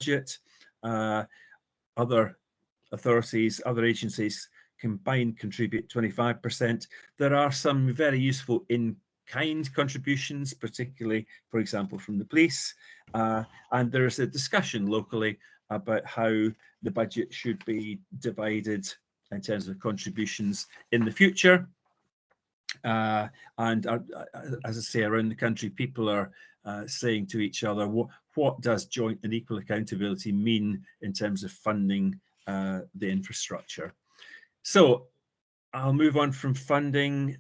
budget. Other authorities, other agencies combined contribute 25%. There are some very useful in-kind contributions, particularly, for example, from the police. And there is a discussion locally about how the budget should be divided in terms of contributions in the future. And as I say, around the country, people are saying to each other, what does joint and equal accountability mean in terms of funding the infrastructure? So I'll move on from funding,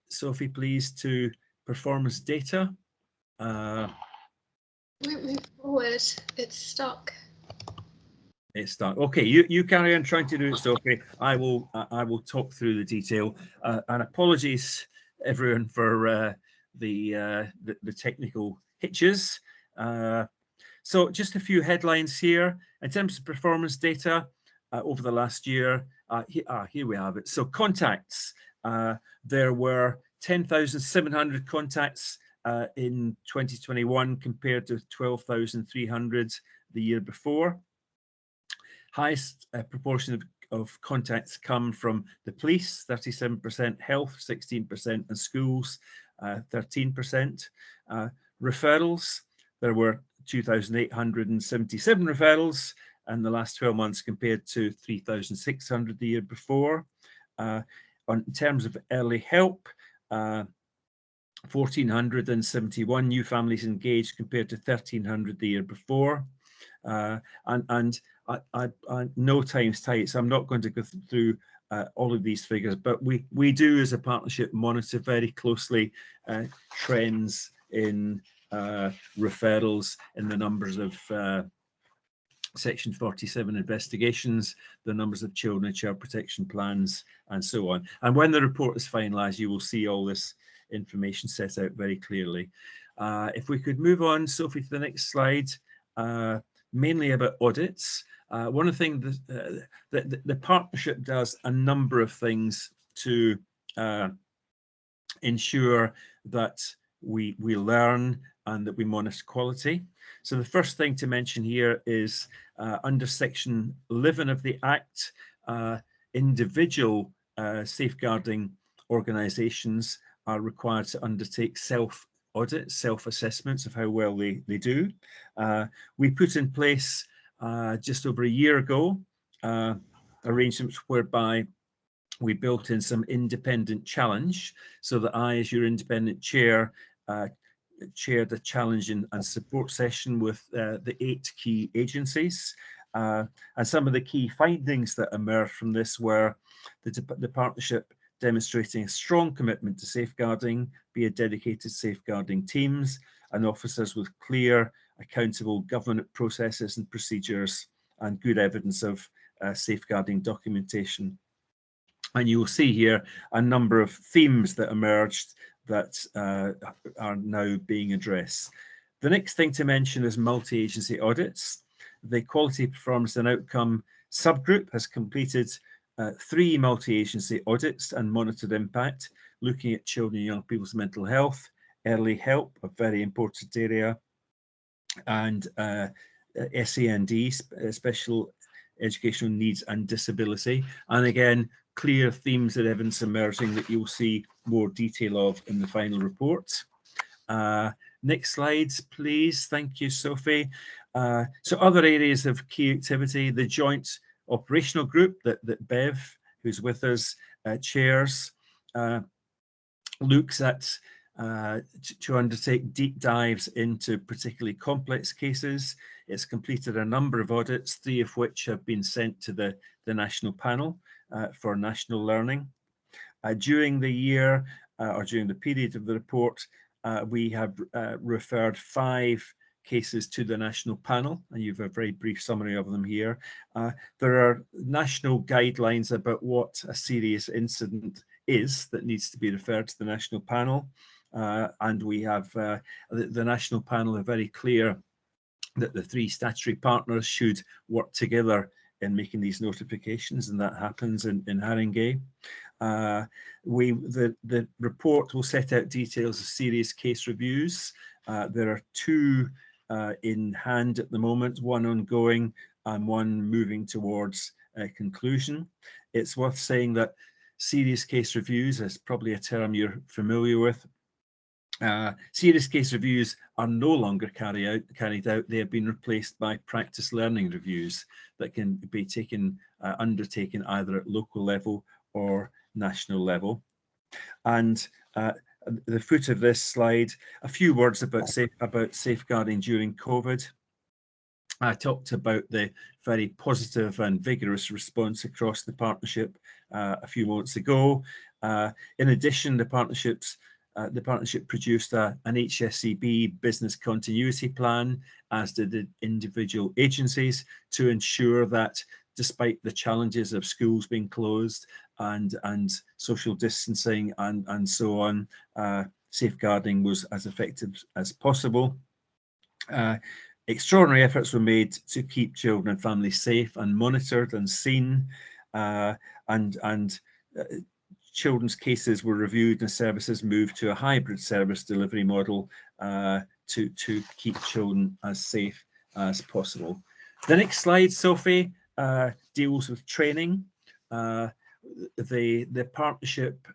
Sophie, please, to performance data. Won't move forward. It's stuck. It's stuck. Okay, you carry on trying to do it, Sophie. I will talk through the detail. And apologies, everyone, for the technical hitches. So just a few headlines here in terms of performance data over the last year. Here we have it. So contacts. There were 10,700 contacts in 2021 compared to 12,300 the year before. Highest proportion of contacts come from the police, 37%, health, 16%, and schools, 13%. Referrals, there were 2,877 referrals in the last 12 months compared to 3,600 the year before. In terms of early help, 1,471 new families engaged compared to 1,300 the year before. And I no time's tight, so I'm not going to go through all of these figures, but we do as a partnership monitor very closely trends in referrals, in the numbers of Section 47 investigations, the numbers of children in child protection plans, and so on. And when the report is finalised, you will see all this information set out very clearly. If we could move on, Sophie, to the next slide, mainly about audits. One of the things that the partnership does a number of things to ensure that we learn and that we monitor quality. So the first thing to mention here is under Section 11 of the Act, individual safeguarding organisations are required to undertake self-audits, self-assessments of how well they do. We put in place just over a year ago arrangements whereby we built in some independent challenge, so that I, as your independent chair, chaired a challenge and support session with the 8 key agencies. And some of the key findings that emerged from this were the partnership demonstrating a strong commitment to safeguarding, via dedicated safeguarding teams and officers with clear, accountable government processes and procedures, and good evidence of safeguarding documentation. And you will see here a number of themes that emerged that are now being addressed. The next thing to mention is multi-agency audits. The Quality, Performance and Outcome subgroup has completed 3 multi-agency audits and monitored impact, looking at children and young people's mental health, early help, a very important area, and SEND, special educational needs and disability. And again, clear themes and evidence emerging that you'll see more detail of in the final report. Next slides, please. Thank you, Sophie. So other areas of key activity, the joint operational group that Bev, who's with us, chairs, looks at to undertake deep dives into particularly complex cases. It's completed a number of audits, 3 of which have been sent to the national panel for national learning. During the year, or during the period of the report, we have referred 5 cases to the national panel, and you have a very brief summary of them here. There are national guidelines about what a serious incident is that needs to be referred to the national panel, and we have the national panel are very clear that the 3 statutory partners should work together in making these notifications, and that happens in Harrington. The report will set out details of serious case reviews. There are 2 in hand at the moment, one ongoing and one moving towards conclusion. It's worth saying that serious case reviews is probably a term you're familiar with. Serious case reviews are no longer carried out. They have been replaced by practice learning reviews that can be undertaken either at local level or national level. And the foot of this slide, a few words about safeguarding during COVID. I talked about the very positive and vigorous response across the partnership a few moments ago. In addition, the partnership produced an HSEB business continuity plan, as did the individual agencies, to ensure that despite the challenges of schools being closed and social distancing and so on, safeguarding was as effective as possible. Extraordinary efforts were made to keep children and families safe and monitored and seen, children's cases were reviewed and services moved to a hybrid service delivery model to keep children as safe as possible. The next slide, Sophie, deals with training. The partnership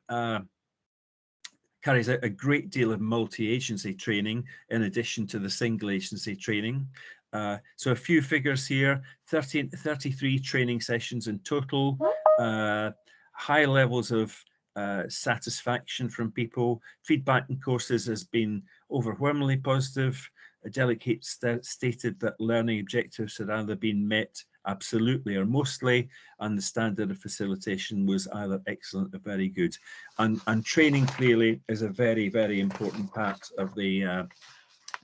carries out a great deal of multi-agency training in addition to the single agency training. So a few figures here, 33 training sessions in total, high levels of satisfaction from people. Feedback in courses has been overwhelmingly positive. A delegate stated that learning objectives had either been met absolutely or mostly, and the standard of facilitation was either excellent or very good. And training clearly is a very, very important part of the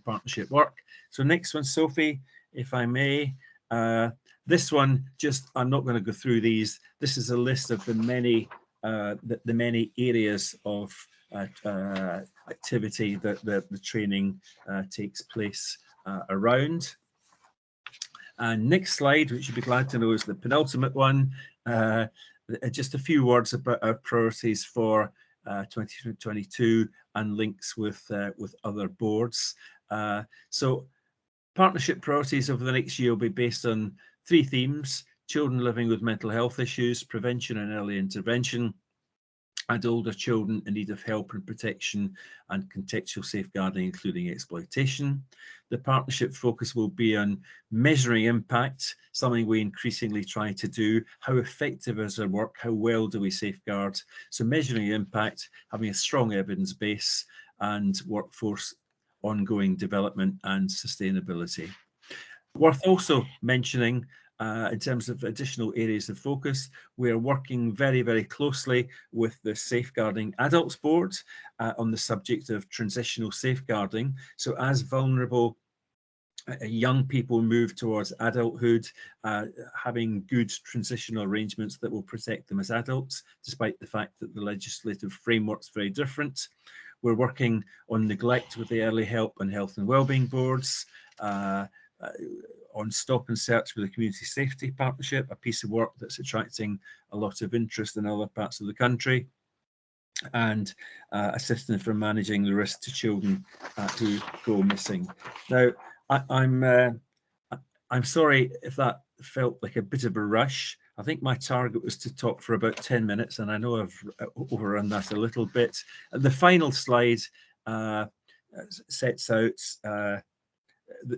partnership work. So next one, Sophie, if I may. This one, I'm not going to go through these. This is a list of the many areas of activity that the training takes place around. And next slide, which you'd be glad to know, is the penultimate one. Just a few words about our priorities for 2022 and links with other boards. So partnership priorities over the next year will be based on 3 themes: children living with mental health issues, prevention and early intervention, and older children in need of help and protection, and contextual safeguarding, including exploitation. The partnership focus will be on measuring impact, something we increasingly try to do. How effective is our work? How well do we safeguard? So measuring impact, having a strong evidence base, and workforce ongoing development and sustainability. Worth also mentioning, in terms of additional areas of focus, we are working very, very closely with the Safeguarding Adults Board on the subject of transitional safeguarding. So as vulnerable young people move towards adulthood, having good transitional arrangements that will protect them as adults, despite the fact that the legislative framework's very different. We're working on neglect with the Early Help and Health and Wellbeing boards, on Stop and Search with the Community Safety Partnership, a piece of work that's attracting a lot of interest in other parts of the country, and assisting for managing the risk to children who go missing. Now, I'm sorry if that felt like a bit of a rush. I think my target was to talk for about 10 minutes, and I know I've overrun that a little bit. The final slide sets out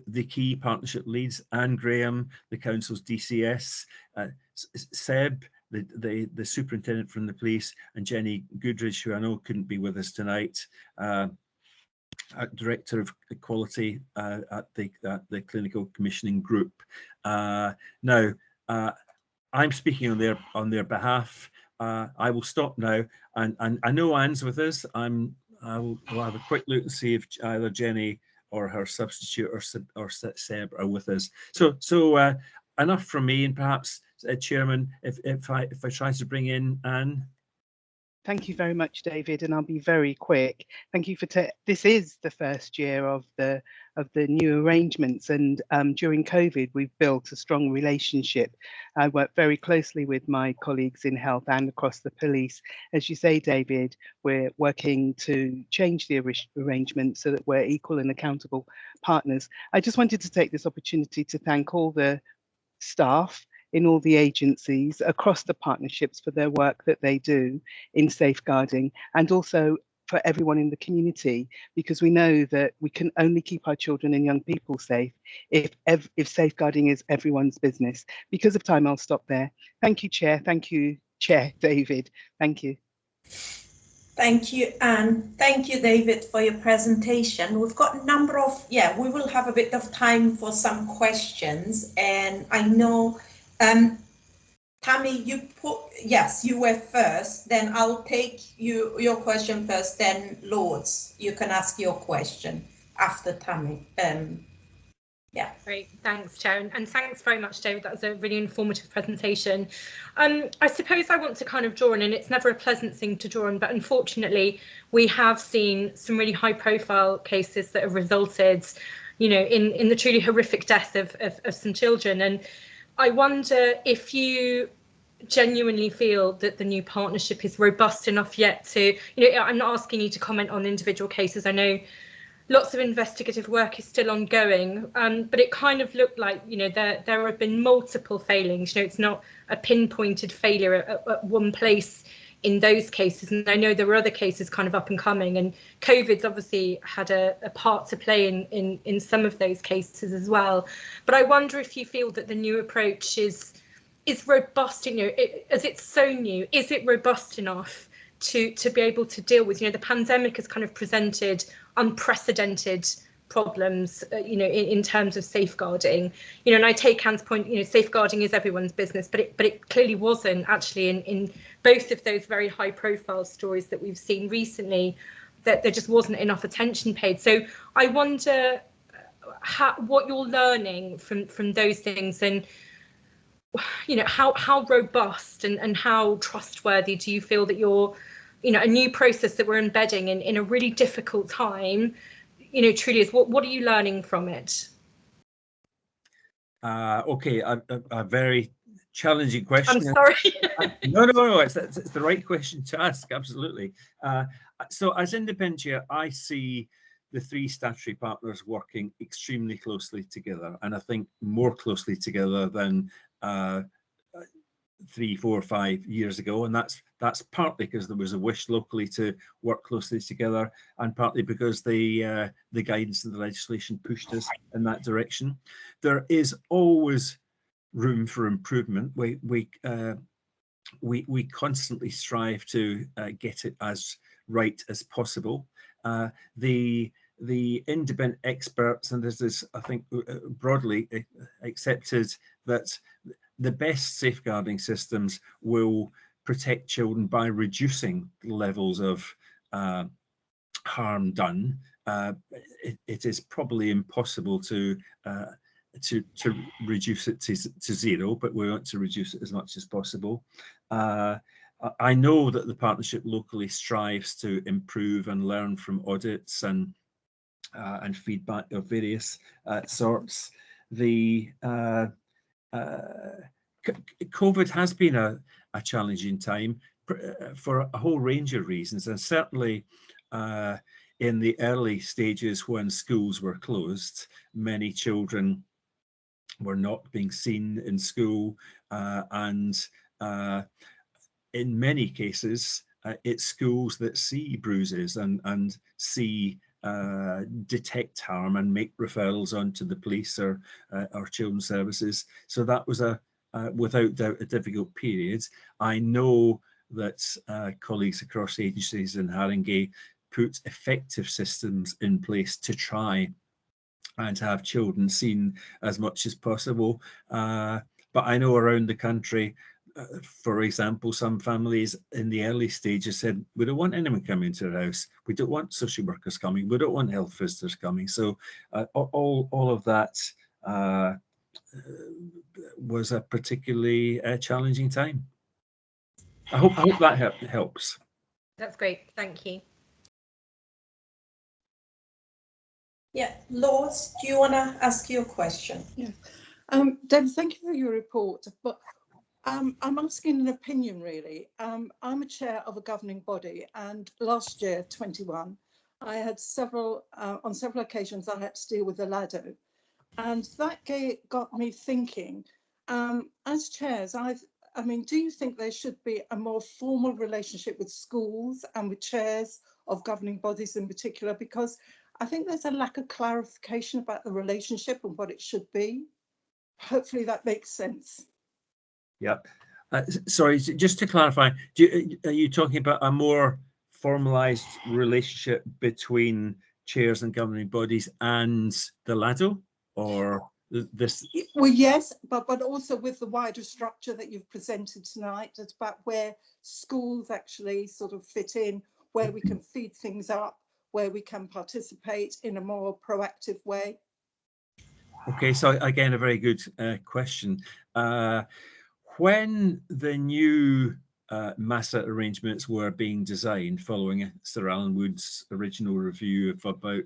the key partnership leads: Anne Graham, the council's DCS, Seb, the superintendent from the police, and Jenny Goodridge, who I know couldn't be with us tonight, Director of Equality at the Clinical Commissioning Group. Now, I'm speaking on their behalf. I will stop now, and I know Anne's with us. We'll have a quick look and see if either Jenny or her substitute or Seb are with us. So enough from me, and perhaps Chairman, if I try to bring in Anne. Thank you very much, David, and I'll be very quick. Thank you for this is the first year of the new arrangements, and during COVID, we've built a strong relationship. I work very closely with my colleagues in health and across the police. As you say, David, we're working to change the arrangement so that we're equal and accountable partners. I just wanted to take this opportunity to thank all the staff in all the agencies across the partnerships for their work that they do in safeguarding, and also for everyone in the community, because we know that we can only keep our children and young people safe if safeguarding is everyone's business. Because of time, I'll stop there. Thank you, Chair. Thank you, Chair David. Thank you. Thank you, Anne. Thank you, David, for your presentation. We've got a number of, we will have a bit of time for some questions. And I know, Tammy, you were first, then I'll take your question first, then Lords, you can ask your question after Tammy. Great, thanks, Chair, and thanks very much, David. That was a really informative presentation. I suppose I want to kind of draw on, and it's never a pleasant thing to draw on, but unfortunately we have seen some really high-profile cases that have resulted, in the truly horrific death of some children. And I wonder if you genuinely feel that the new partnership is robust enough yet to, I'm not asking you to comment on individual cases. I know lots of investigative work is still ongoing, but it kind of looked like, there have been multiple failings. It's not a pinpointed failure at one place in those cases. And I know there were other cases kind of up and coming, and COVID's obviously had a part to play in some of those cases as well. But I wonder if you feel that the new approach is robust, as it's so new, is it robust enough to be able to deal with, the pandemic has kind of presented unprecedented problems, in terms of safeguarding, and I take Anne's point, safeguarding is everyone's business, but it clearly wasn't actually in both of those very high profile stories that we've seen recently, that there just wasn't enough attention paid. So I wonder what you're learning from those things, and how robust and how trustworthy do you feel that you're, a new process that we're embedding in a really difficult time, truly is. What are you learning from it? Okay, a very challenging question. I'm sorry. No, it's the right question to ask, absolutely. So as independent chair, I see the three statutory partners working extremely closely together, and I think more closely together than 3, 4, 5 years ago, and that's partly because there was a wish locally to work closely together, and partly because the guidance and the legislation pushed us in that direction. There is always room for improvement. We constantly strive to get it as right as possible. The independent experts, and this is, I think, broadly accepted, that the best safeguarding systems will protect children by reducing levels of harm done. It is probably impossible to reduce it to zero, but we want to reduce it as much as possible. I know that the partnership locally strives to improve and learn from audits and feedback of various sorts. COVID has been a challenging time for a whole range of reasons, and certainly in the early stages when schools were closed, many children were not being seen in school, and in many cases it's schools that see bruises and see detect harm and make referrals on to the police or children's services. So that was without doubt a difficult period. I know that colleagues across agencies in Harrington put effective systems in place to try and have children seen as much as possible. But I know around the country, for example, some families in the early stages said, we don't want anyone coming to our house. We don't want social workers coming. We don't want health visitors coming. So all of that was a particularly challenging time. I hope that helps. That's great, thank you. Yeah, Lois, do you want to ask your question? Yeah. David, thank you for your report, but I'm asking an opinion really. I'm a chair of a governing body, and last year, 21, I had on several occasions I had to deal with the LADO, and that got me thinking, as chairs, I mean, do you think there should be a more formal relationship with schools and with chairs of governing bodies in particular? Because I think there's a lack of clarification about the relationship and what it should be. Hopefully that makes sense. Yep. Sorry, just to clarify, are you talking about a more formalised relationship between chairs and governing bodies and the LADO, or this? Well, yes, but also with the wider structure that you've presented tonight. It's about where schools actually sort of fit in, where we can feed things up, where we can participate in a more proactive way. Okay, so again, a very good question. When the new MASA arrangements were being designed following Sir Alan Wood's original review of about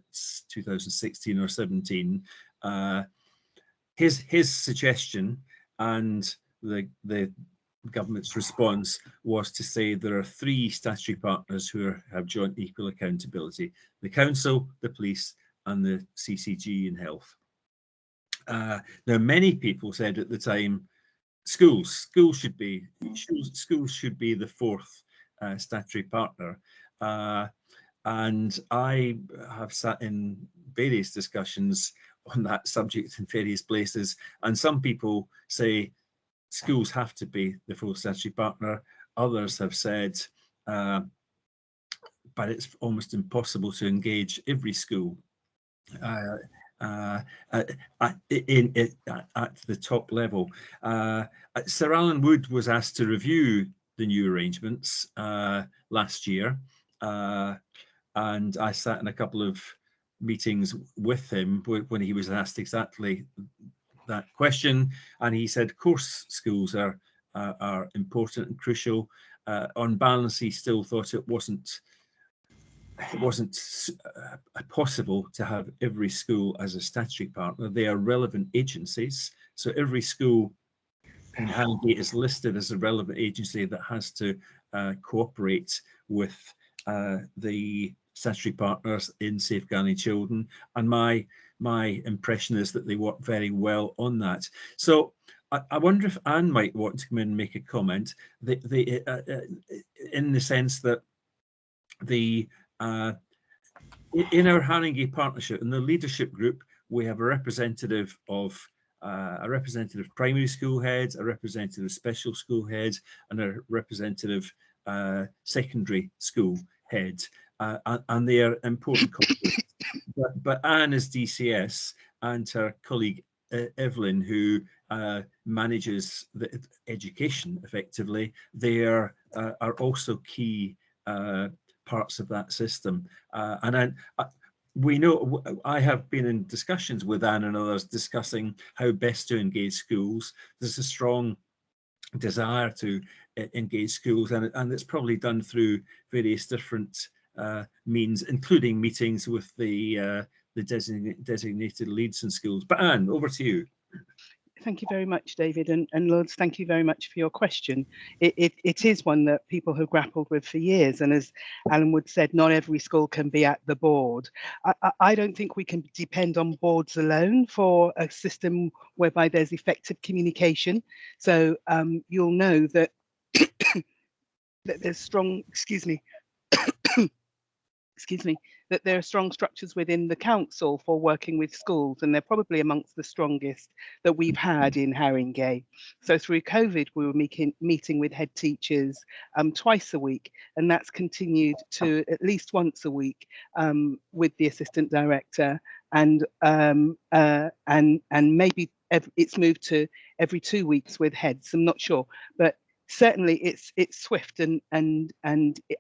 2016 or 17, his suggestion and the government's response was to say there are 3 statutory partners who have joint equal accountability: the council, the police, and the CCG in health. Now, many people said at the time, schools should be the 4th statutory partner, and I have sat in various discussions on that subject in various places, and some people say schools have to be the 4th statutory partner. Others have said, but it's almost impossible to engage every school at the top level. Sir Alan Wood was asked to review the new arrangements last year, and I sat in a couple of meetings with him when he was asked exactly that question, and he said, of course, schools are important and crucial. On balance, he still thought it wasn't possible to have every school as a statutory partner. They are relevant agencies, so every school in Harrington is listed as a relevant agency that has to cooperate with the statutory partners in safeguarding children, and my impression is that they work very well on that. So I wonder if Anne might want to come in and make a comment, in the sense that in our Harringay partnership, in the leadership group, we have a representative primary school head, a representative special school head, and a representative secondary school head, and they are important colleagues. But Anne is DCS, and her colleague Evelyn, who manages the education effectively, they are also key parts of that system. And we know, I have been in discussions with Anne and others discussing how best to engage schools. There's a strong desire to engage schools, and it's probably done through various different means, including meetings with the designated leads in schools. But Anne, over to you. Thank you very much, David, and Lords, thank you very much for your question. It is one that people have grappled with for years, and as Alan Wood said, not every school can be at the board. I don't think we can depend on boards alone for a system whereby there's effective communication. So you'll know that, that there's strong, that there are strong structures within the council for working with schools, and they're probably amongst the strongest that we've had in Harringay. So through COVID, we were meeting with head teachers twice a week, and that's continued to at least once a week with the assistant director, and maybe it's moved to every 2 weeks with heads. I'm not sure, but certainly it's swift and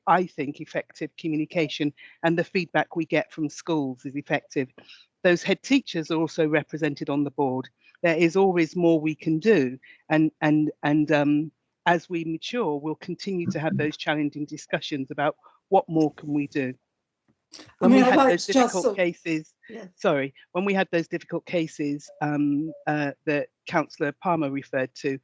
I think effective communication, and the feedback we get from schools is effective. Those head teachers are also represented on the board. There is always more we can do, and as we mature, we'll continue to have those challenging discussions about what more can we do? I When mean, we I'd had like those to just difficult cases, sorry, when we had those difficult cases that Councillor Palmer referred to,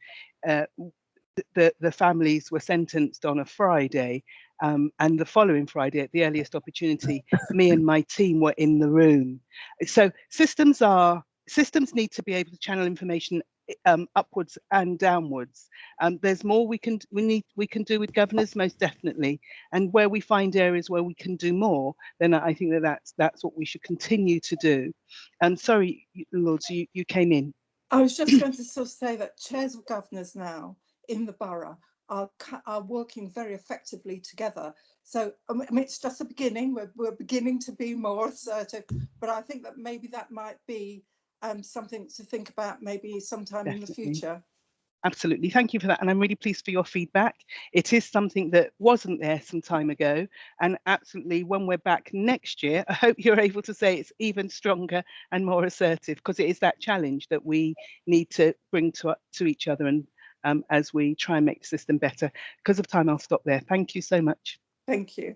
the families were sentenced on a Friday, and the following Friday, at the earliest opportunity, me and my team were in the room. So systems need to be able to channel information upwards and downwards. There's more we can do with governors, most definitely, and where we find areas where we can do more, then I think that's what we should continue to do. Sorry, Lords, you came in. I was just going to sort of say that chairs of governors now in the borough are working very effectively together. So I mean, it's just a beginning. We're beginning to be more assertive, but I think that maybe that might be something to think about maybe sometime in the future. Absolutely, thank you for that, and I'm really pleased for your feedback. It is something that wasn't there some time ago, and absolutely when we're back next year, I hope you're able to say it's even stronger and more assertive, because it is that challenge that we need to bring to each other, and as we try and make the system better. Because of time, I'll stop there. Thank you so much. Thank you.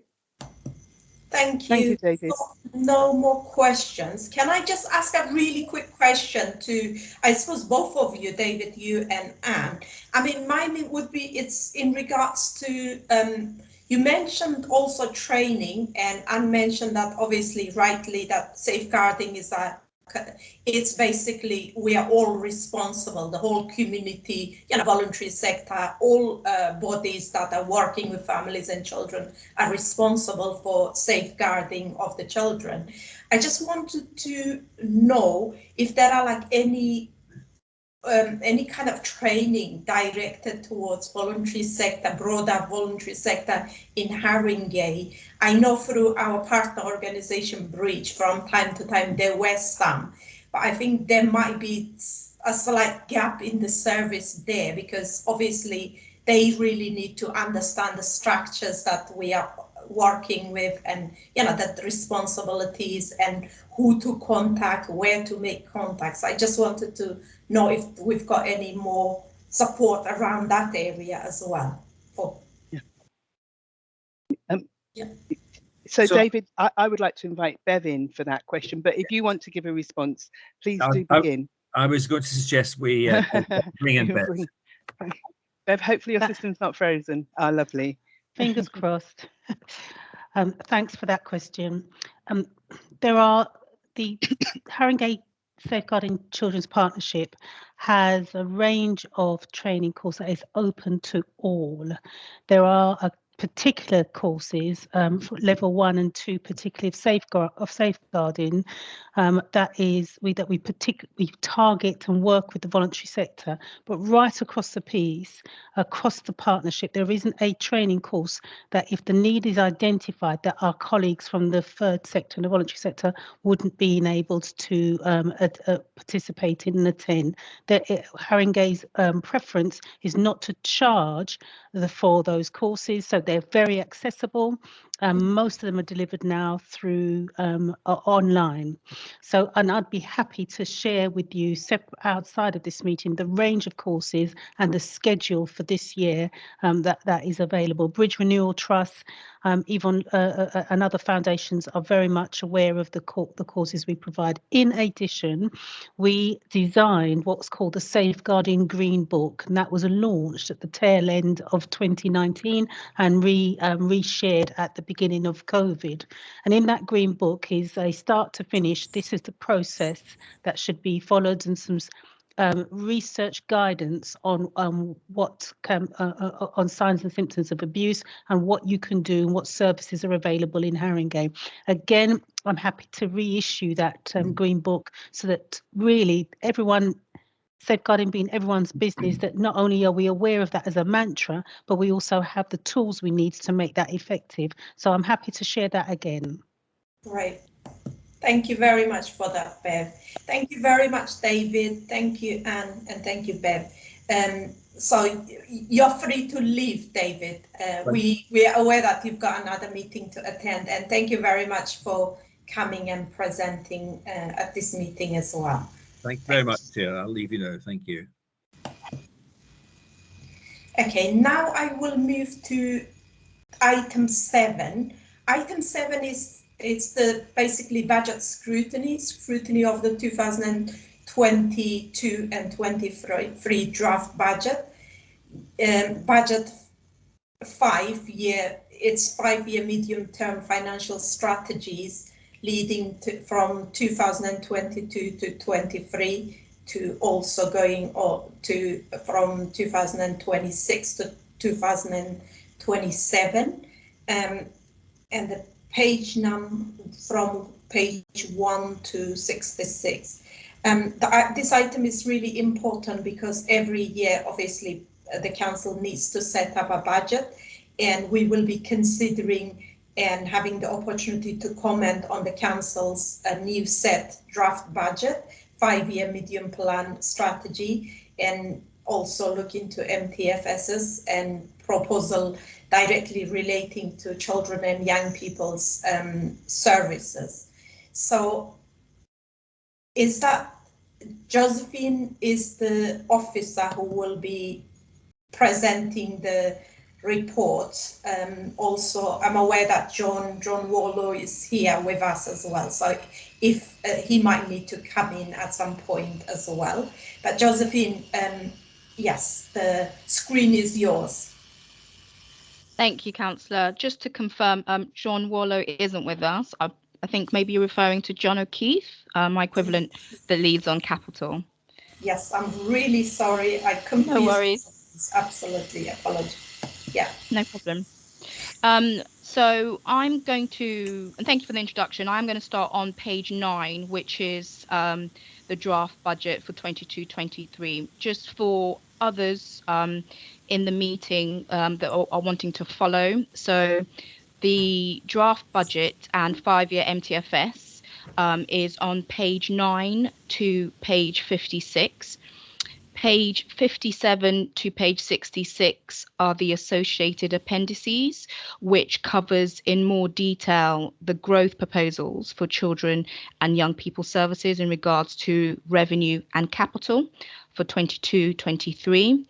Thank Thank you. you, David. No more questions. Can I just ask a really quick question to, I suppose, both of you, David, you and Anne? I mean, mine would be, it's in regards to, you mentioned also training, and Anne mentioned that obviously rightly that safeguarding is it's basically we are all responsible, the whole community, voluntary sector, all bodies that are working with families and children are responsible for safeguarding of the children. I just wanted to know if there are like any kind of training directed towards voluntary sector, broader voluntary sector in Harringay. I know through our partner organisation Bridge, from time to time there were some, but I think there might be a slight gap in the service there, because obviously they really need to understand the structures that we are working with, and the responsibilities and who to contact, where to make contacts. I just wanted to know if we've got any more support around that area as well. So David, I would like to invite Bev in for that question, but if you want to give a response, please do begin. I was going to suggest we bring in Bev. Bev, hopefully your system's not frozen. Ah, lovely. Fingers crossed. Thanks for that question. There are the Harringay Safeguarding Children's Partnership has a range of training courses that is open to all. There are particular courses, level 1 and 2, particularly of safeguarding, that we target and work with the voluntary sector. But right across the piece, across the partnership, there isn't a training course that, if the need is identified, that our colleagues from the third sector and the voluntary sector wouldn't be enabled to participate in and attend. Haringay's preference is not to charge for those courses, so they're very accessible. Most of them are delivered now through online. So, and I'd be happy to share with you outside of this meeting the range of courses and the schedule for this year that is available. Bridge Renewal Trust, even and other foundations are very much aware of the courses we provide. In addition, we designed what's called the Safeguarding Green Book, and that was launched at the tail end of 2019 and reshared at the beginning of COVID. And in that Green Book is a start to finish, this is the process that should be followed, and some research guidance on what can on signs and symptoms of abuse and what you can do and what services are available in Harringay. Again, I'm happy to reissue that Green Book so that really everyone, safeguarding being everyone's business, that not only are we aware of that as a mantra, but we also have the tools we need to make that effective. So I'm happy to share that again. Right. Thank you very much for that, Bev. Thank you very much, David. Thank you, Anne, and thank you, Bev. So you're free to leave, David. We are aware that you've got another meeting to attend, and thank you very much for coming and presenting at this meeting as well. Thank you very much, Chair. I'll leave you now. Thank you. Okay, now I will move to item 7. Item 7 is the basically budget scrutiny of the 2022 and 23 draft budget. Budget 5-year, it's 5-year medium-term financial strategies leading to from 2022 to 23 to also going to from 2026 to 2027, and the page number from page 1 to 66. This item is really important because every year, obviously, the council needs to set up a budget, and we will be considering and having the opportunity to comment on the council's new set draft budget, 5-year medium plan strategy, and also look into MTFSs and proposal directly relating to children and young people's services. So is that Josephine is the officer who will be presenting the report. Also, I'm aware that John Wallow is here with us as well, so if he might need to come in at some point as well. But Josephine, yes, the screen is yours. Thank you, Councillor. Just to confirm, John Wallow isn't with us. I think maybe you're referring to John O'Keefe, my equivalent that leads on capital. Yes, I'm really sorry. I confused. No worries. Absolutely, apologies. Yeah. No problem. So I'm going to, and thank you for the introduction, I'm going to start on page 9, which is the draft budget for 22-23. Just for others in the meeting that are wanting to follow. So the draft budget and 5-year MTFS is on page 9 to page 56. Page 57 to page 66 are the associated appendices, which covers in more detail the growth proposals for children and young people services in regards to revenue and capital for 22-23.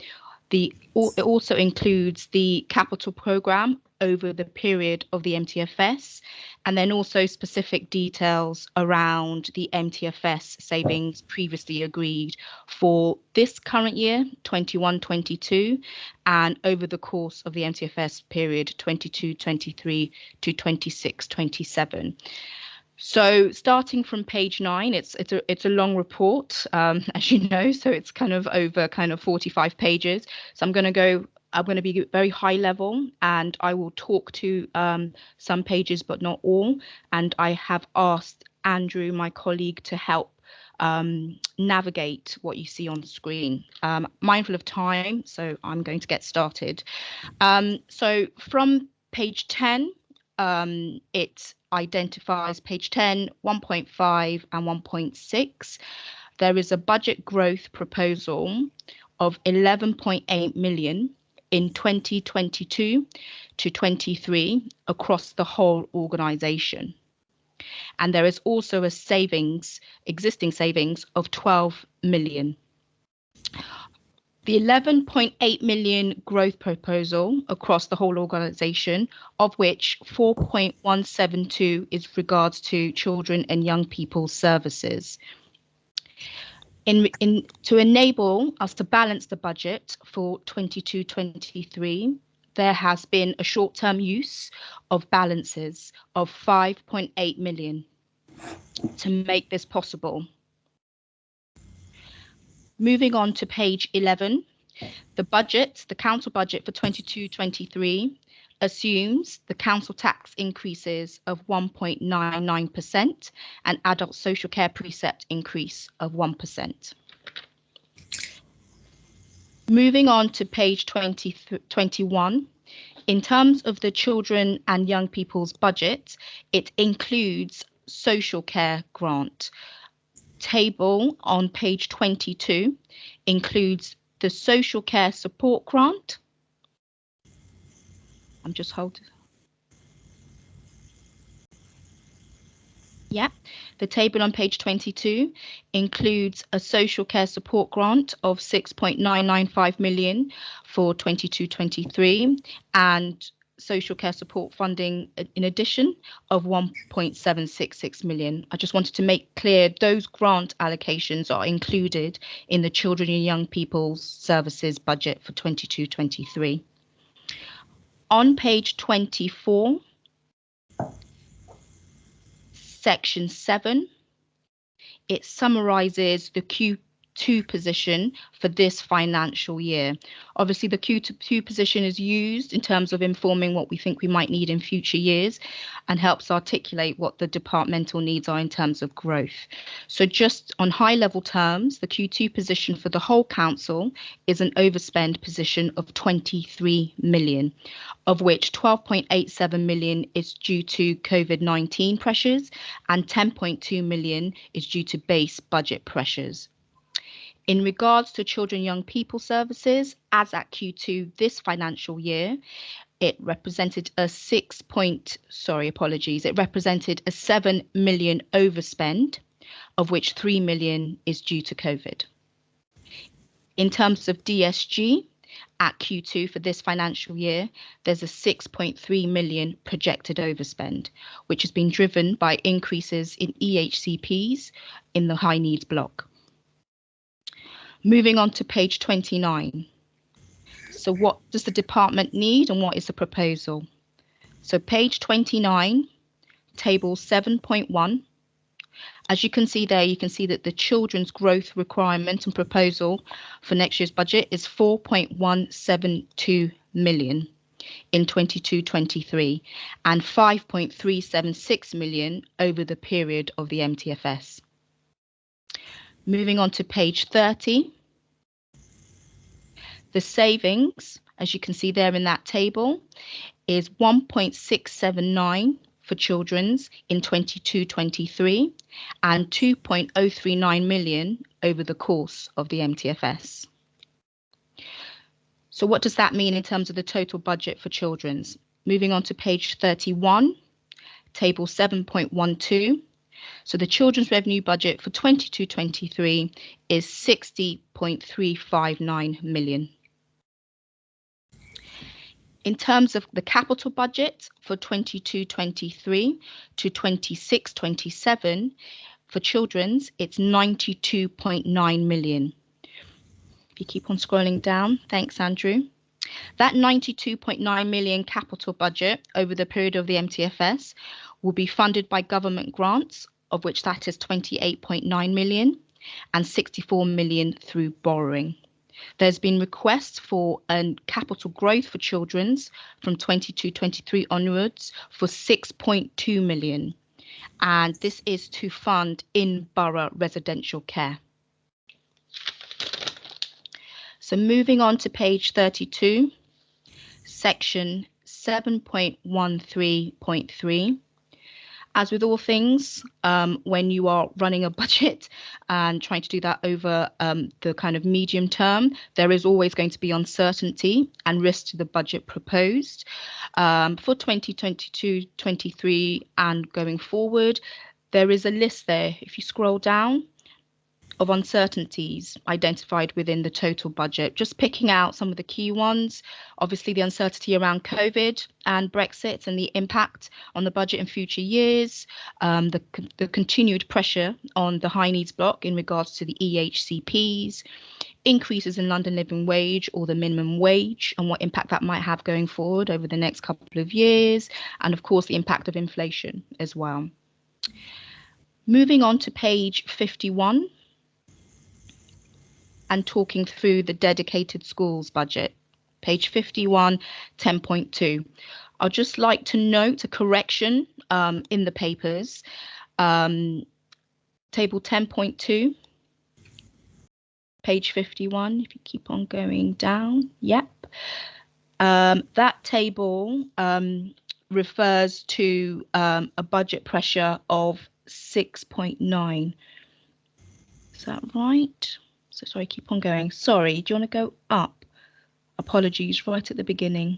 It also includes the capital programme over the period of the MTFS, and then also specific details around the MTFS savings previously agreed for this current year, 21-22, and over the course of the MTFS period 22-23 to 26-27. So starting from page 9, it's a long report, as you know, so it's kind of over 45 pages. So I'm going to be very high level, and I will talk to some pages, but not all. And I have asked Andrew, my colleague, to help navigate what you see on the screen. Mindful of time, so I'm going to get started. So from page 10, it identifies page 10, 1.5 and 1.6. There is a budget growth proposal of 11.8 million in 2022 to 23 across the whole organisation. And there is also a existing savings of 12 million. The 11.8 million growth proposal across the whole organisation, of which 4.172 is regards to children and young people services. To enable us to balance the budget for 22-23, there has been a short-term use of balances of 5.8 million to make this possible. Moving on to page 11, the council budget for 22-23 assumes the council tax increases of 1.99% and adult social care precept increase of 1%. Moving on to page 21, in terms of the children and young people's budget, it includes social care grant. Table on page 22 includes the social care support grant. I'm just holding. Yeah, the table on page 22 includes a social care support grant of 6.995 million for 22-23 and social care support funding in addition of 1.766 million. I just wanted to make clear those grant allocations are included in the Children and Young People's Services budget for 22-23. On page 24, section 7, it summarises the Q2 position for this financial year. Obviously, the Q2 position is used in terms of informing what we think we might need in future years and helps articulate what the departmental needs are in terms of growth. So just on high level terms, the Q2 position for the whole council is an overspend position of 23 million, of which 12.87 million is due to COVID-19 pressures and 10.2 million is due to base budget pressures. In regards to Children and Young People Services, as at Q2 this financial year, it represented a 7 million overspend, of which 3 million is due to COVID. In terms of DSG, at Q2 for this financial year, there's a 6.3 million projected overspend, which has been driven by increases in EHCPs in the high needs block. Moving on to page 29. So what does the department need and what is the proposal? So page 29, table 7.1. As you can see there, you can see that the children's growth requirement and proposal for next year's budget is 4.172 million in 22-23 and 5.376 million over the period of the MTFS. Moving on to page 30, the savings, as you can see there in that table, is 1.679 for children's in 22-23 and 2.039 million over the course of the MTFS. So what does that mean in terms of the total budget for children's? Moving on to page 31, table 7.12. So the children's revenue budget for 22-23 is 60.359 million. In terms of the capital budget for 22-23 to 26-27 for children's, it's 92.9 million. If you keep on scrolling down, thanks, Andrew. That 92.9 million capital budget over the period of the MTFS will be funded by government grants, of which that is 28.9 million and 64 million through borrowing. There's been requests for capital growth for children's from 22-23 onwards for 6.2 million, and this is to fund in-borough residential care. So moving on to page 32, section 7.13.3. As with all things, when you are running a budget and trying to do that over the kind of medium term, there is always going to be uncertainty and risk to the budget proposed. For 2022-23 and going forward, there is a list there, if you scroll down, of uncertainties identified within the total budget. Just picking out some of the key ones, obviously the uncertainty around COVID and Brexit and the impact on the budget in future years, the continued pressure on the high needs block in regards to the EHCPs, increases in London living wage or the minimum wage and what impact that might have going forward over the next couple of years, and of course the impact of inflation as well. Moving on to page 51. And talking through the dedicated schools budget, page 51, 10.2. I'd just like to note a correction in the papers. Table 10.2, page 51, if you keep on going down, yep. That table refers to a budget pressure of 6.9. Is that right? So sorry, keep on going. Sorry, do you want to go up? Apologies, right at the beginning.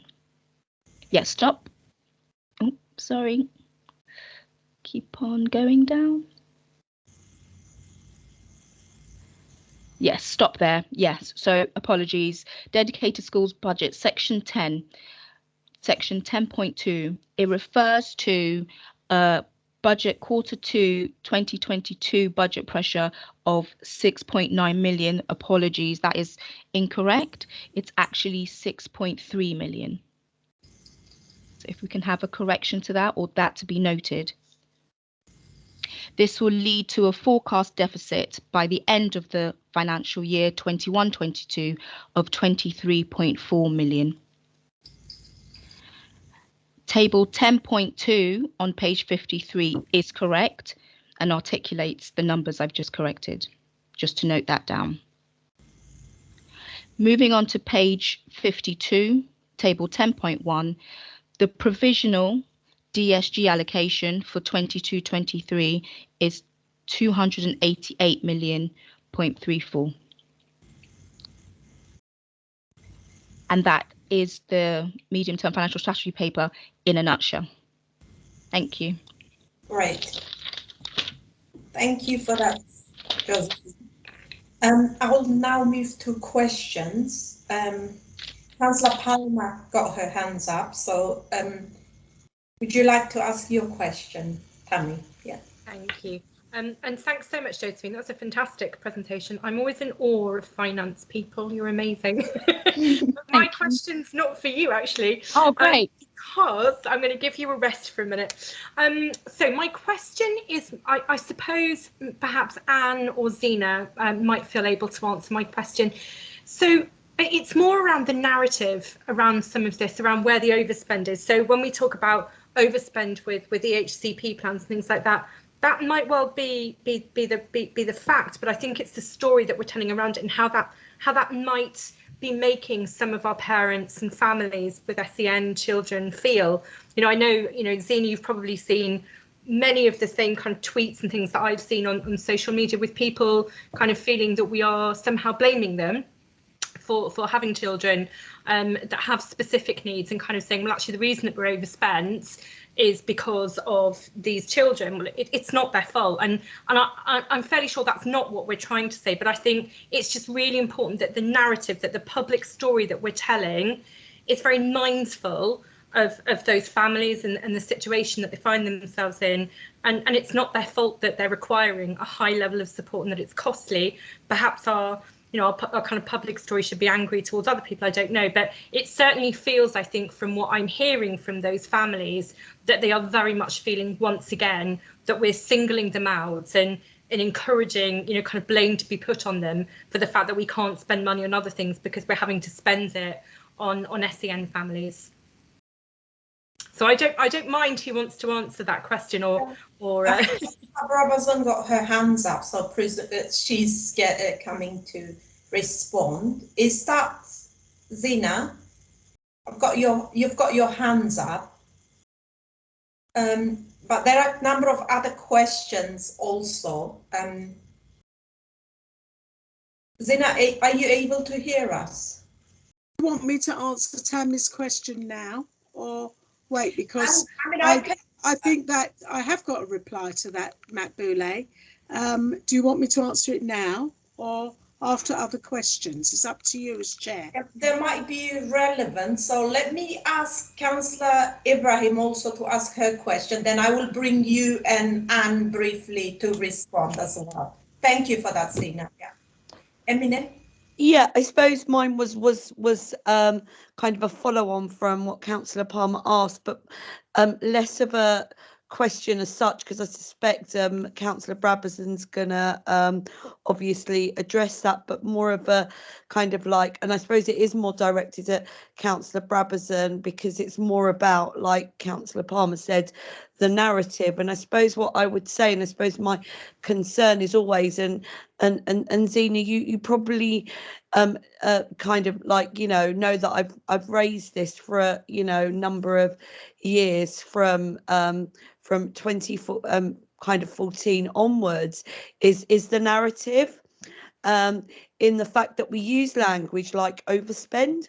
Yeah, stop. Oh, sorry. Keep on going down. Yes, stop there. Yes, so apologies. Dedicated schools budget, section 10. section 10.2, it refers to budget Q2 2022 budget pressure of 6.9 million. Apologies, that is incorrect. It's actually 6.3 million. So if we can have a correction to that, or that to be noted. This will lead to a forecast deficit by the end of the financial year 21-22 of 23.4 million. Table 10.2 on page 53 is correct and articulates the numbers I've just corrected, just to note that down. Moving on to page 52, table 10.1, the provisional DSG allocation for 22-23 is 288 million.34. And that is the medium-term financial strategy paper in a nutshell. Thank you. Great. Thank you for that, Josephine. I will now move to questions. Councillor Palmer got her hands up, so would you like to ask your question, Tammy? Yeah. Thank you. And thanks so much, Josephine. That was a fantastic presentation. I'm always in awe of finance people. You're amazing. My question's not for you, actually. Oh, great. Because I'm going to give you a rest for a minute. So my question is, I suppose perhaps Anne or Zena might feel able to answer my question. So it's more around the narrative around some of this, around where the overspend is. So when we talk about overspend with the HCP plans and things like that, that might well be the fact, but I think it's the story that we're telling around it and how that might be making some of our parents and families with SEN children feel. You know, I know, you know, Zena, you've probably seen many of the same kind of tweets and things that I've seen on social media, with people kind of feeling that we are somehow blaming them for having children that have specific needs, and kind of saying, well, actually the reason that we're overspent is because of these children. Well, it's not their fault, and I'm fairly sure that's not what we're trying to say, but I think it's just really important that the narrative, that the public story that we're telling is very mindful of those families and the situation that they find themselves in, and it's not their fault that they're requiring a high level of support and that it's costly. Perhaps our kind of public story should be angry towards other people, I don't know, but it certainly feels, I think, from what I'm hearing from those families, that they are very much feeling once again that we're singling them out and encouraging, you know, kind of blame to be put on them for the fact that we can't spend money on other things because we're having to spend it on SEN families. So I don't mind who wants to answer that question, or Brabazon got her hands up, so I presume that she's coming to respond. Is that Zena? You've got your hands up. But there are a number of other questions also. Zena, are you able to hear us? You want me to answer Tammy's question now, or wait, because I think that I have got a reply to that, Matt Boulay. Do you want me to answer it now or after other questions? It's up to you as chair. There might be relevant, so let me ask Councillor Ibrahim also to ask her question, then I will bring you and Anne briefly to respond as well. Thank you for that, Zena. Yeah. Eminem? Yeah, I suppose mine was kind of a follow-on from what Councillor Palmer asked, but less of a question as such, because I suspect Councillor Brabazon's gonna obviously address that, but more of a kind of like, and I suppose it is more directed at Councillor Brabazon, because it's more about, like Councillor Palmer said, the narrative. And I suppose what I would say, and I suppose my concern is always, and Zena, you probably kind of like, you know that I've raised this for a number of years from 24 kind of 14 onwards, is the narrative, in the fact that we use language like overspend,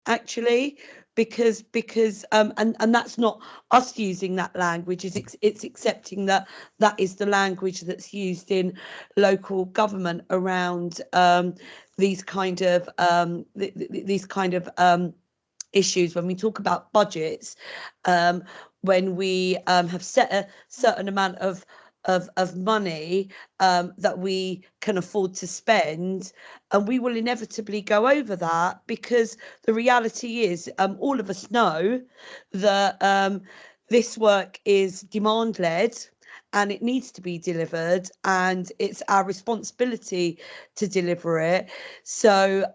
actually, because and that's not us using that language, it's accepting that is the language that's used in local government around these kind of issues when we talk about budgets, when we have set a certain amount of money that we can afford to spend, and we will inevitably go over that, because the reality is, all of us know that this work is demand led and it needs to be delivered, and it's our responsibility to deliver it. So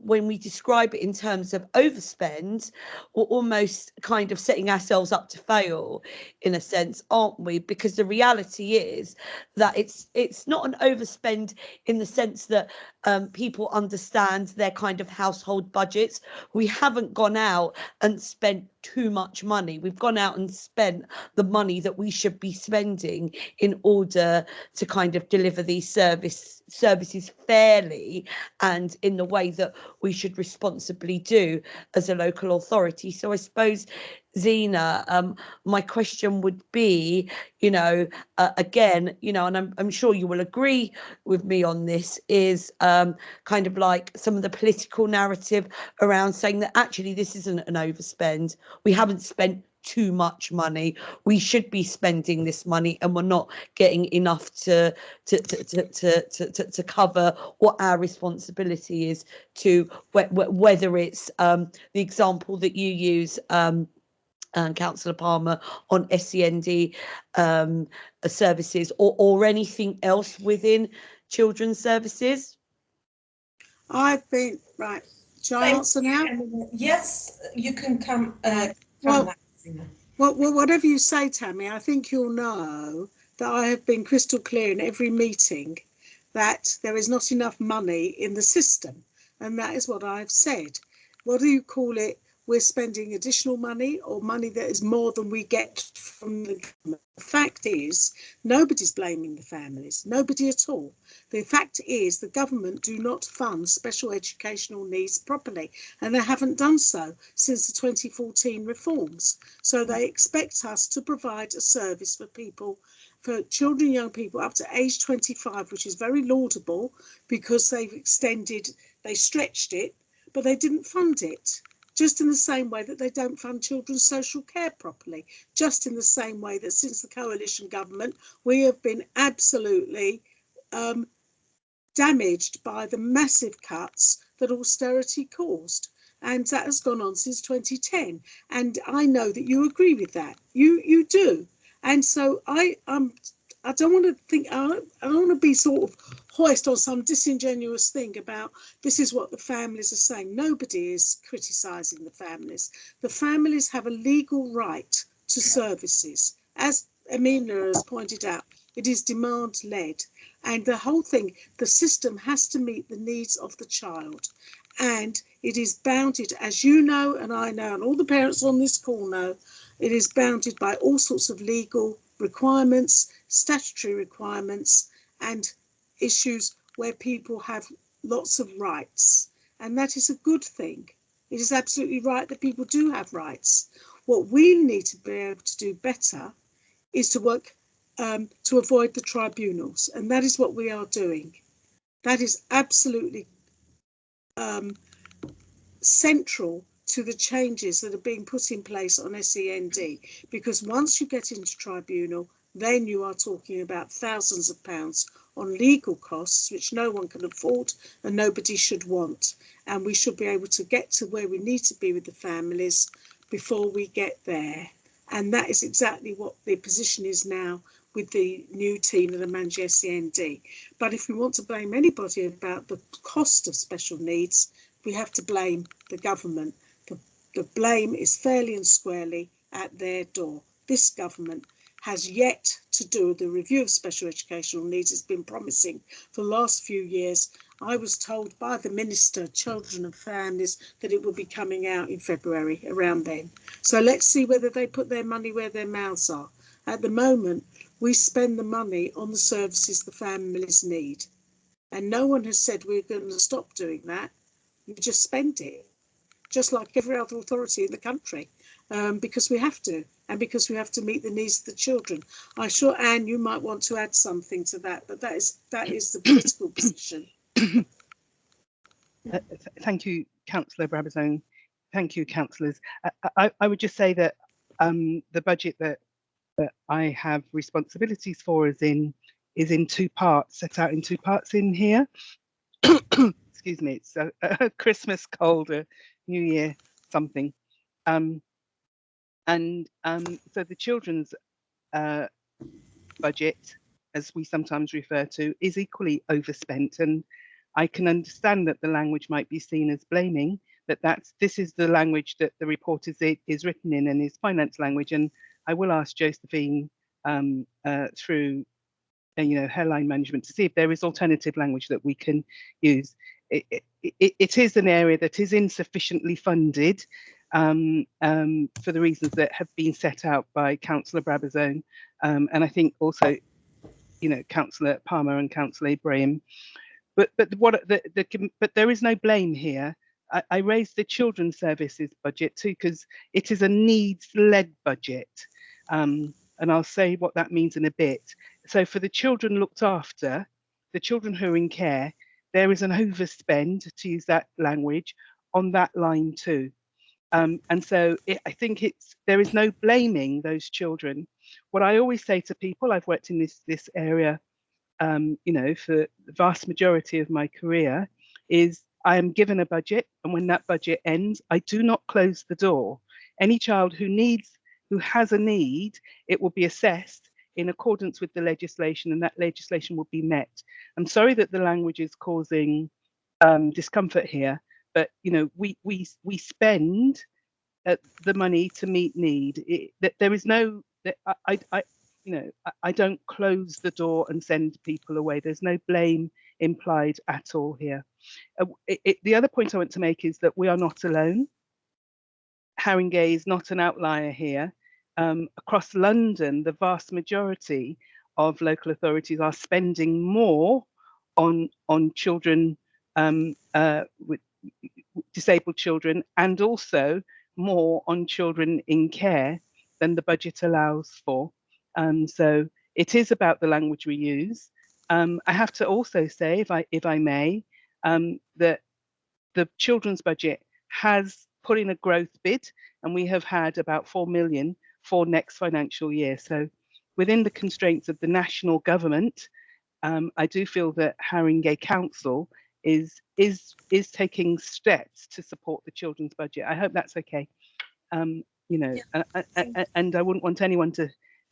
when we describe it in terms of overspend, we're almost kind of setting ourselves up to fail in a sense, aren't we? Because the reality is that it's not an overspend in the sense that people understand their kind of household budgets. We haven't gone out and spent too much money. We've gone out and spent the money that we should be spending in order to kind of deliver these services fairly and in the way that we should responsibly do as a local authority. So I suppose, Zena, my question would be, again, and I'm sure you will agree with me on this, is kind of like some of the political narrative around saying that actually this isn't an overspend. We haven't spent too much money. We should be spending this money, and we're not getting enough to cover what our responsibility is to, whether it's the example that you use, Councillor Palmer, on SEND services, or anything else within children's services. I've been right. Shall I answer now? Yes, you can come. Well, whatever you say, Tammy, I think you'll know that I have been crystal clear in every meeting that there is not enough money in the system, and that is what I've said. What do you call it? We're spending additional money, or money that is more than we get from the government. The fact is, nobody's blaming the families, nobody at all. The fact is, the government do not fund special educational needs properly, and they haven't done so since the 2014 reforms. So they expect us to provide a service for people, for children and young people up to age 25, which is very laudable, because they've stretched it, but they didn't fund it. Just in the same way that they don't fund children's social care properly, just in the same way that since the coalition government, we have been absolutely damaged by the massive cuts that austerity caused. And that has gone on since 2010. And I know that you agree with that. You do. And so I don't want to think, I don't want to be sort of hoist on some disingenuous thing about this is what the families are saying. Nobody is criticising the families. The families have a legal right to services. As Amina has pointed out, it is demand led. And the whole thing, the system has to meet the needs of the child. And it is bounded, as you know, and I know, and all the parents on this call know, it is bounded by all sorts of legal requirements, statutory requirements, and issues where people have lots of rights. And that is a good thing. It is absolutely right that people do have rights. What we need to be able to do better is to work to avoid the tribunals, and that is what we are doing. That is absolutely central to the changes that are being put in place on SEND, because once you get into tribunal, then you are talking about thousands of pounds on legal costs, which no one can afford and nobody should want. And we should be able to get to where we need to be with the families before we get there. And that is exactly what the position is now with the new team that are managing SEND. But if we want to blame anybody about the cost of special needs, we have to blame the government. The blame is fairly and squarely at their door. This government has yet to do the review of special educational needs it's been promising for the last few years. I was told by the Minister, Children and Families, that it will be coming out in February, around then. So let's see whether they put their money where their mouths are. At the moment, we spend the money on the services the families need. And no one has said we're going to stop doing that. We just spend it, just like every other authority in the country, because we have to, and because we have to meet the needs of the children. I'm sure, Anne, you might want to add something to that, but that is the political position. Thank you, Councillor Brabazon. thank you, councillors. I would just say that the budget that I have responsibilities for is in two parts, set out in two parts in here. Excuse me, it's a Christmas cold, a New Year something. So the children's budget, as we sometimes refer to, is equally overspent, and I can understand that the language might be seen as blaming, but this is the language that the report is written in and is finance language, and I will ask Josephine through her line management to see if there is alternative language that we can use. It is an area that is insufficiently funded for the reasons that have been set out by Councillor Brabazon, and I think also, Councillor Palmer and Councillor Ibrahim. But there is no blame here. I raised the children's services budget too because it is a needs-led budget, and I'll say what that means in a bit. So for the children looked after, the children who are in care, there is an overspend, to use that language, on that line too. And so I think there is no blaming those children. What I always say to people, I've worked in this area for the vast majority of my career, is I am given a budget, and when that budget ends, I do not close the door. Any child who has a need, it will be assessed in accordance with the legislation, and that legislation will be met. I'm sorry that the language is causing discomfort here, but we spend the money to meet need. There is no, I don't close the door and send people away. There's no blame implied at all here. The other point I want to make is that we are not alone. Haringey is not an outlier here. Across London, the vast majority of local authorities are spending more on children, with disabled children, and also more on children in care than the budget allows for. So it is about the language we use. I have to also say, if I may, that the children's budget has put in a growth bid, and we have had about 4 million for next financial year. So within the constraints of the national government, I do feel that Haringey Council is taking steps to support the children's budget. I hope that's okay. And I wouldn't want anyone to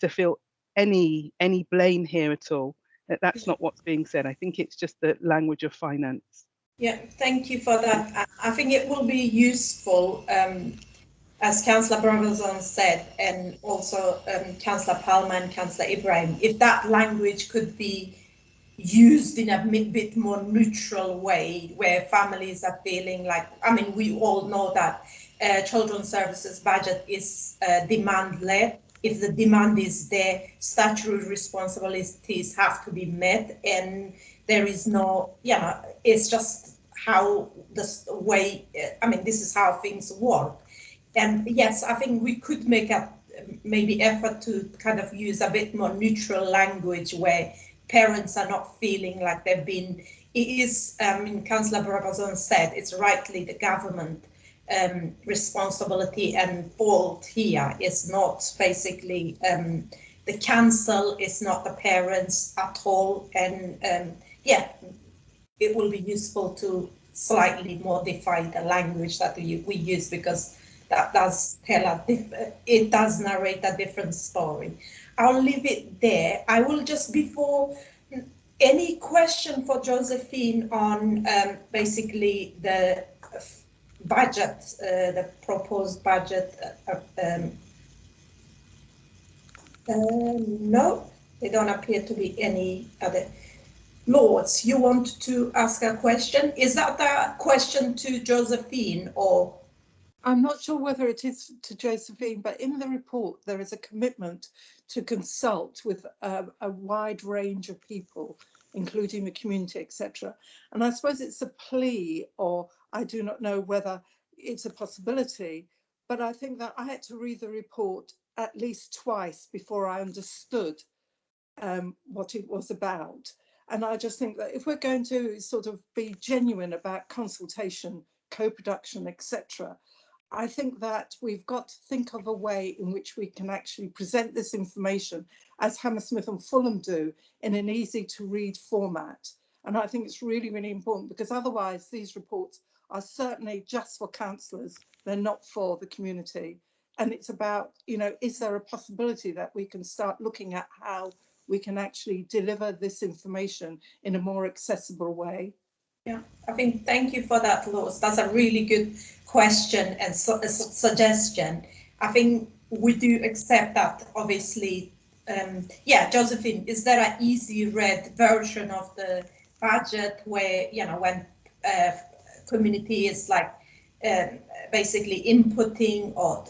feel any blame here at all. That's not what's being said. I think it's just the language of finance. Yeah, thank you for that. I think it will be useful, as Councillor Brabazon said, and also Councillor Palmer and Councillor Ibrahim, if that language could be used in a bit more neutral way, where families are feeling like, we all know that children's services budget is demand-led. If the demand is there, statutory responsibilities have to be met, and there is no, it's just how this way, this is how things work. And yes, I think we could make a maybe effort to kind of use a bit more neutral language where parents are not feeling like they've been, it is, Councillor Brabazon said, it's rightly the government responsibility and fault here. Is not basically the council, is not the parents at all. And it will be useful to slightly modify the language that we use, because that does tell it does narrate a different story. I'll leave it there. I will just, before any question for Josephine on basically the budget, the proposed budget. No, there don't appear to be any other. Lords, you want to ask a question? Is that a question to Josephine, or? I'm not sure whether it is to Josephine, but in the report there is a commitment to consult with a wide range of people, including the community, etc. And I suppose it's a plea, or I do not know whether it's a possibility, but I think that I had to read the report at least twice before I understood what it was about. And I just think that if we're going to sort of be genuine about consultation, co-production, etc., I think that we've got to think of a way in which we can actually present this information, as Hammersmith and Fulham do, in an easy to read format. And I think it's really, really important, because otherwise these reports are certainly just for councillors. They're not for the community. And it's about, you know, is there a possibility that we can start looking at how we can actually deliver this information in a more accessible way? Yeah, I think thank you for that, Lois. That's a really good question and suggestion. I think we do accept that, obviously. Yeah, Josephine, is there an easy read version of the budget where, you know, when community is like basically inputting or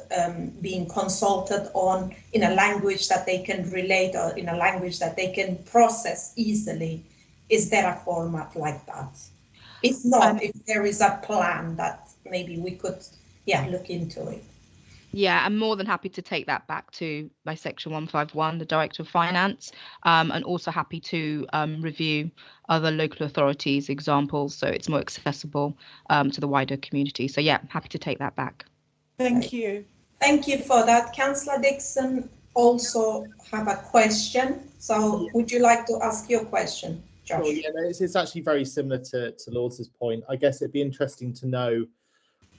being consulted on in a language that they can relate, or in a language that they can process easily? Is there a format like that? If not, if there is a plan that maybe we could, yeah, look into it. Yeah, I'm more than happy to take that back to my section 151, the Director of Finance, and also happy to review other local authorities' examples so it's more accessible to the wider community. So yeah, happy to take that back. Thank you. Thank you for that. Councillor Dixon also have a question. So would you like to ask your question, Josh? Sure, yeah, no, it's actually very similar to Lords's point. I guess it'd be interesting to know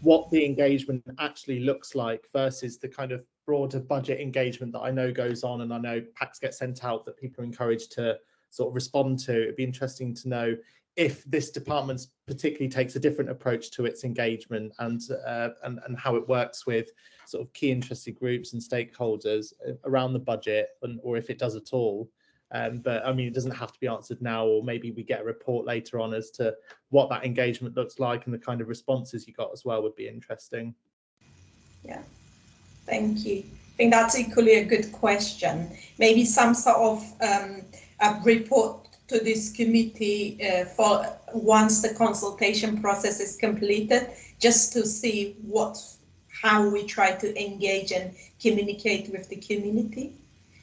what the engagement actually looks like versus the kind of broader budget engagement that I know goes on, and I know packs get sent out that people are encouraged to sort of respond to. It'd be interesting to know if this department particularly takes a different approach to its engagement, and how it works with sort of key interested groups and stakeholders around the budget, or if it does at all. But I mean, it doesn't have to be answered now, or maybe we get a report later on as to what that engagement looks like, and the kind of responses you got as well would be interesting. Yeah, thank you. I think that's equally a good question. Maybe some sort of a report to this committee for once the consultation process is completed, just to see how we try to engage and communicate with the community.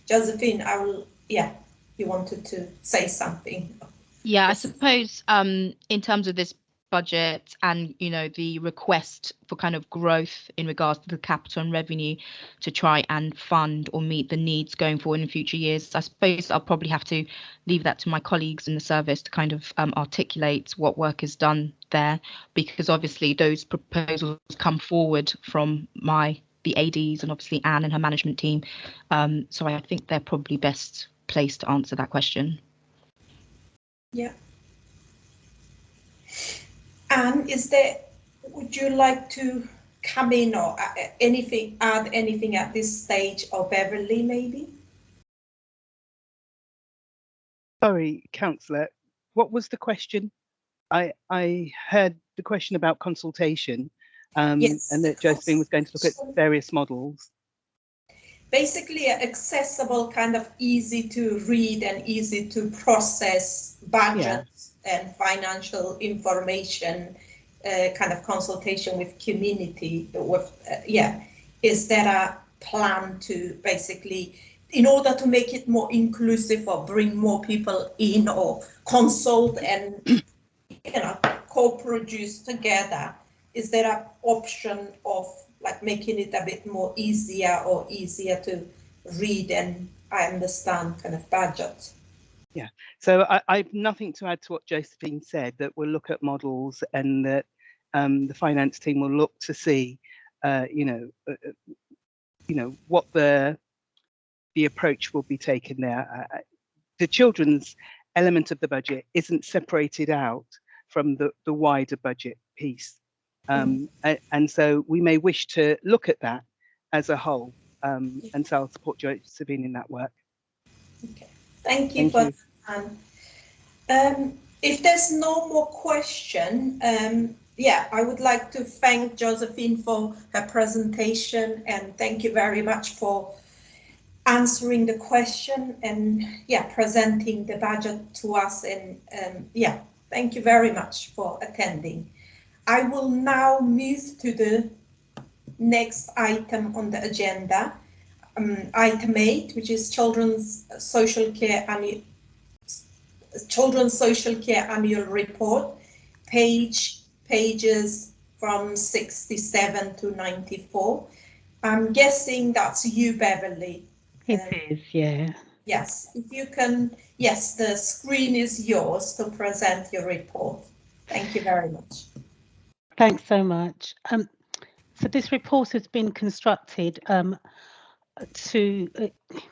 Josephine, I will, yeah. You wanted to say something. Yeah, I suppose in terms of this budget and, you know, the request for kind of growth in regards to the capital and revenue to try and fund or meet the needs going forward in future years, I suppose I'll probably have to leave that to my colleagues in the service to kind of articulate what work is done there, because obviously those proposals come forward from the ADs and obviously Anne and her management team. So I think they're probably best placed to answer that question. Yeah. And would you like to come in or add anything at this stage, or Beverly maybe? Sorry, Councillor, what was the question? I heard the question about consultation, yes, and that Josephine was going to look at various models. Basically, accessible, kind of easy to read and easy to process budgets and financial information, kind of consultation with community. Is there a plan to basically, in order to make it more inclusive or bring more people in, or consult and co-produce together? Is there an option of like making it a bit more easier to read and I understand kind of budget? Yeah, so I've nothing to add to what Josephine said, that we'll look at models, and that the finance team will look to see, what the approach will be taken there. The children's element of the budget isn't separated out from the wider budget piece. And so we may wish to look at that as a whole, and so I'll support Josephine in that work. Okay, thank you for that. If there's no more question, I would like to thank Josephine for her presentation, and thank you very much for answering the question and presenting the budget to us, and thank you very much for attending. I will now move to the next item on the agenda, item 8, which is Children's Social Care Annual Report, pages from 67 to 94. I'm guessing that's you, Beverly. It is, yeah. Yes, if you can, yes, the screen is yours to present your report. Thank you very much. Thanks so much. So this report has been constructed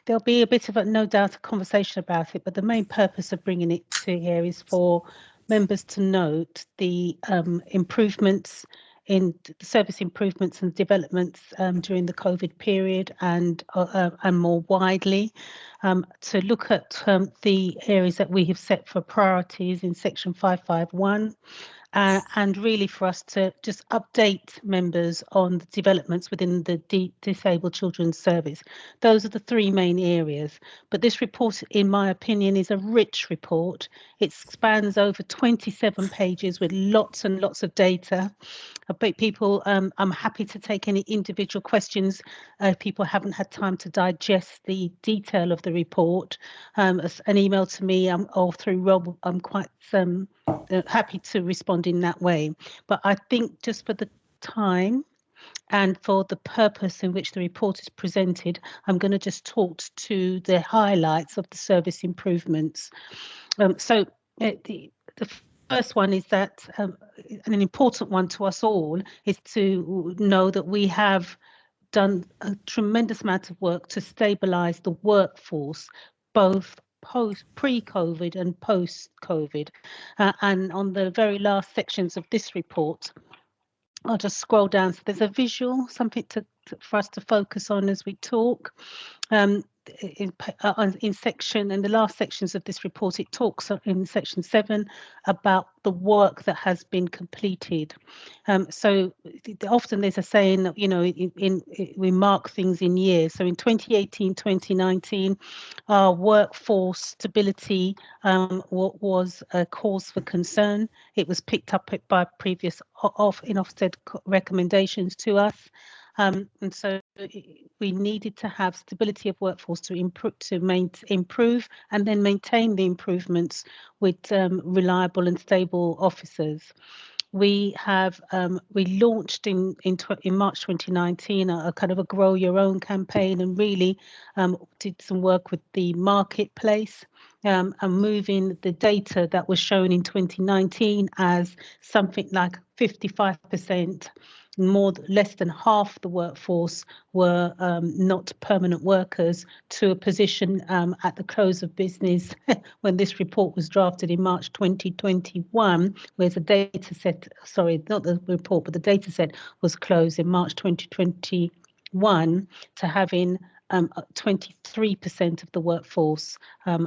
there'll be a bit of no doubt a conversation about it, but the main purpose of bringing it to here is for members to note the improvements in the service improvements and developments during the COVID period and more widely, to look at the areas that we have set for priorities in section 551. And really for us to just update members on the developments within the Disabled Children's Service. Those are the three main areas. But this report, in my opinion, is a rich report. It spans over 27 pages with lots and lots of data. People, I'm happy to take any individual questions if people haven't had time to digest the detail of the report. An email to me or through Rob, I'm quite happy to respond in that way. But I think just for the time and for the purpose in which the report is presented, I'm going to just talk to the highlights of the service improvements. So the first one is that, and an important one to us all, is to know that we have done a tremendous amount of work to stabilise the workforce, both pre-COVID and post-COVID. And on the very last sections of this report, I'll just scroll down. So there's a visual, something for us to focus on as we talk. In the last sections of this report, it talks in section 7 about the work that has been completed. So often there's a saying that, you know, we mark things in years. So in 2018, 2019, our workforce stability was a cause for concern. It was picked up by previous Ofsted recommendations to us. And so we needed to have stability of workforce to improve and then maintain the improvements with reliable and stable officers. We have we launched in March 2019 a kind of a grow your own campaign, and really did some work with the marketplace and moving the data that was shown in 2019 as something like 55%. Less than half the workforce were not permanent workers, to a position at the close of business when this report was drafted in March 2021, where the data set, sorry, not the report, but the data set was closed in March 2021, to having 23% of the workforce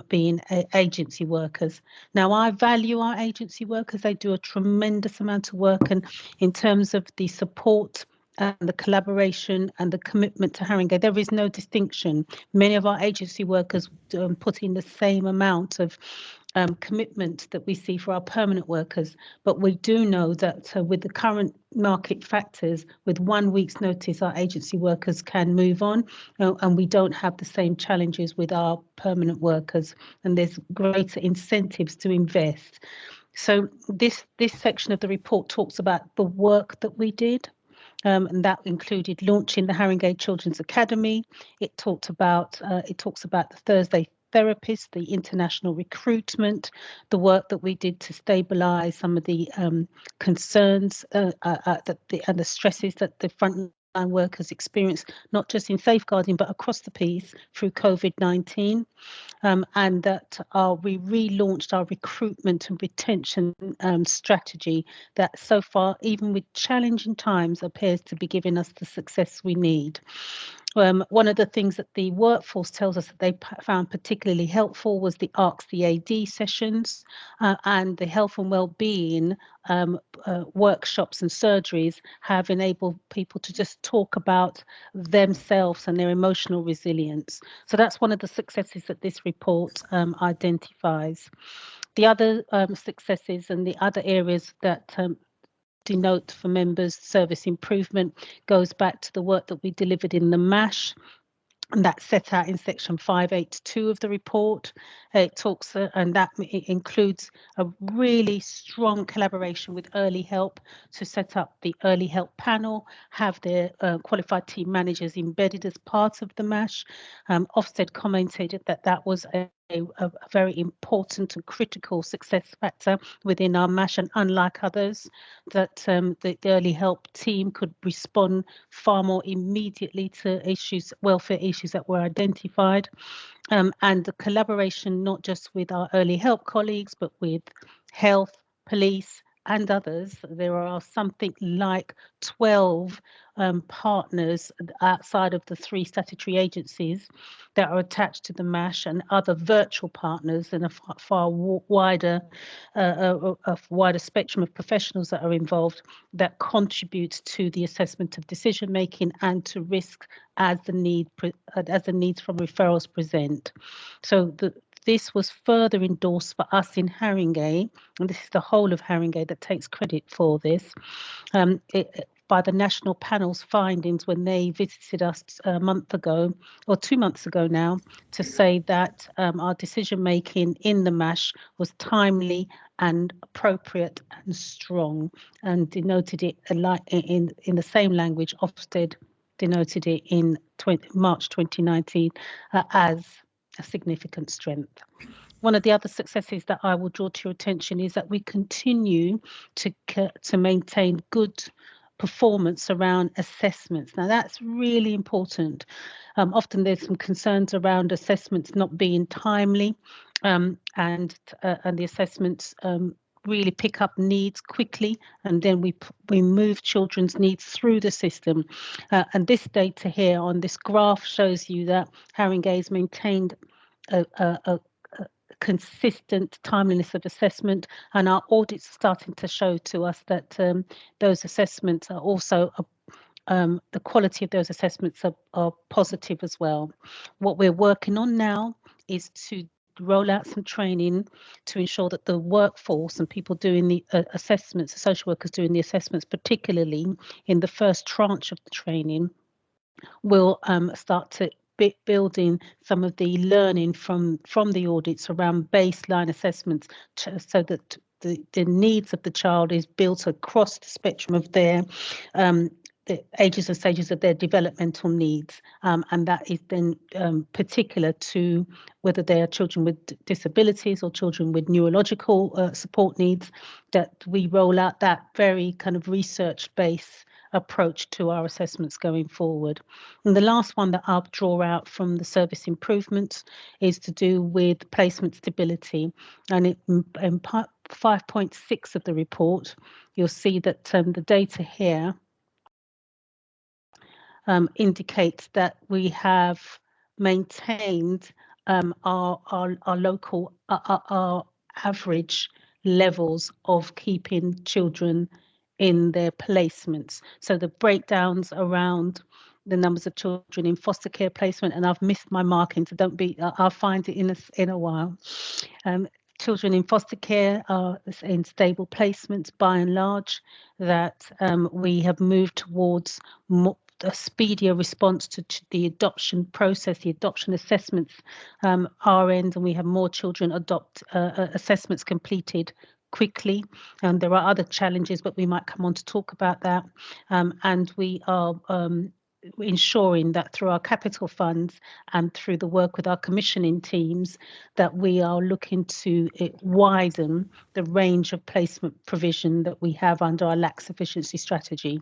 being agency workers. Now, I value our agency workers. They do a tremendous amount of work, and in terms of the support and the collaboration and the commitment to Haringey, there is no distinction. Many of our agency workers put in the same amount of commitment that we see for our permanent workers, but we do know that with the current market factors, with 1 week's notice, our agency workers can move on, and we don't have the same challenges with our permanent workers, and there's greater incentives to invest. So this section of the report talks about the work that we did. And that included launching the Haringey Children's Academy. It talks about the Thursday therapists, the international recruitment, the work that we did to stabilise some of the concerns and the stresses that the frontline workers experience, not just in safeguarding but across the piece through COVID-19. And that we relaunched our recruitment and retention strategy that so far, even with challenging times, appears to be giving us the success we need. One of the things that the workforce tells us that they found particularly helpful was the Ask the AD sessions and the health and well-being workshops and surgeries have enabled people to just talk about themselves and their emotional resilience. So that's one of the successes that this report identifies. The other successes and the other areas that denote for members service improvement goes back to the work that we delivered in the MASH. and that's set out in section 582 of the report. It talks, and that it includes a really strong collaboration with early help to set up the early help panel, have their qualified team managers embedded as part of the MASH. Ofsted commented that that was a very important and critical success factor within our MASH, and unlike others, that the early help team could respond far more immediately to issues, welfare issues that were identified, and the collaboration not just with our early help colleagues, but with health, police, and others. There are something like 12 partners outside of the 3 statutory agencies that are attached to the MASH, and other virtual partners, and a far wider spectrum of professionals that are involved that contribute to the assessment of decision making and to risk as the needs from referrals present. So this was further endorsed for us in Haringey, and this is the whole of Haringey that takes credit for this, by the national panel's findings when they visited us a month ago, or 2 months ago now, to say that our decision making in the MASH was timely and appropriate and strong, and denoted it in the same language Ofsted denoted it in March 2019 as a significant strength. One of the other successes that I will draw to your attention is that we continue to maintain good performance around assessments. Now that's really important. Often there's some concerns around assessments not being timely, and the assessments really pick up needs quickly, and then we move children's needs through the system. And this data here on this graph shows you that Haringey has maintained a consistent timeliness of assessment, and our audits are starting to show to us that those assessments are also the quality of those assessments are positive as well. What we're working on now is to roll out some training to ensure that the workforce and people doing the assessments, the social workers doing the assessments, particularly in the first tranche of the training, will start to building some of the learning from the audits around baseline assessments, so that the needs of the child is built across the spectrum of their the ages and stages of their developmental needs, and that is then particular to whether they are children with disabilities or children with neurological support needs, that we roll out that very kind of research-based approach to our assessments going forward. And the last one that I'll draw out from the service improvements is to do with placement stability. And in part 5.6 of the report, you'll see that the data here indicates that we have maintained our local, our average levels of keeping children in their placements. So the breakdowns around the numbers of children in foster care placement, and I've missed my marking, so don't be, I'll find it in a while. Children in foster care are in stable placements by and large, that we have moved towards a speedier response to the adoption process, the adoption assessments our end, and we have more children adopt assessments completed quickly. There are other challenges, but we might come on to talk about that. And we are ensuring that through our capital funds and through the work with our commissioning teams, that we are looking to widen the range of placement provision that we have under our lack sufficiency strategy.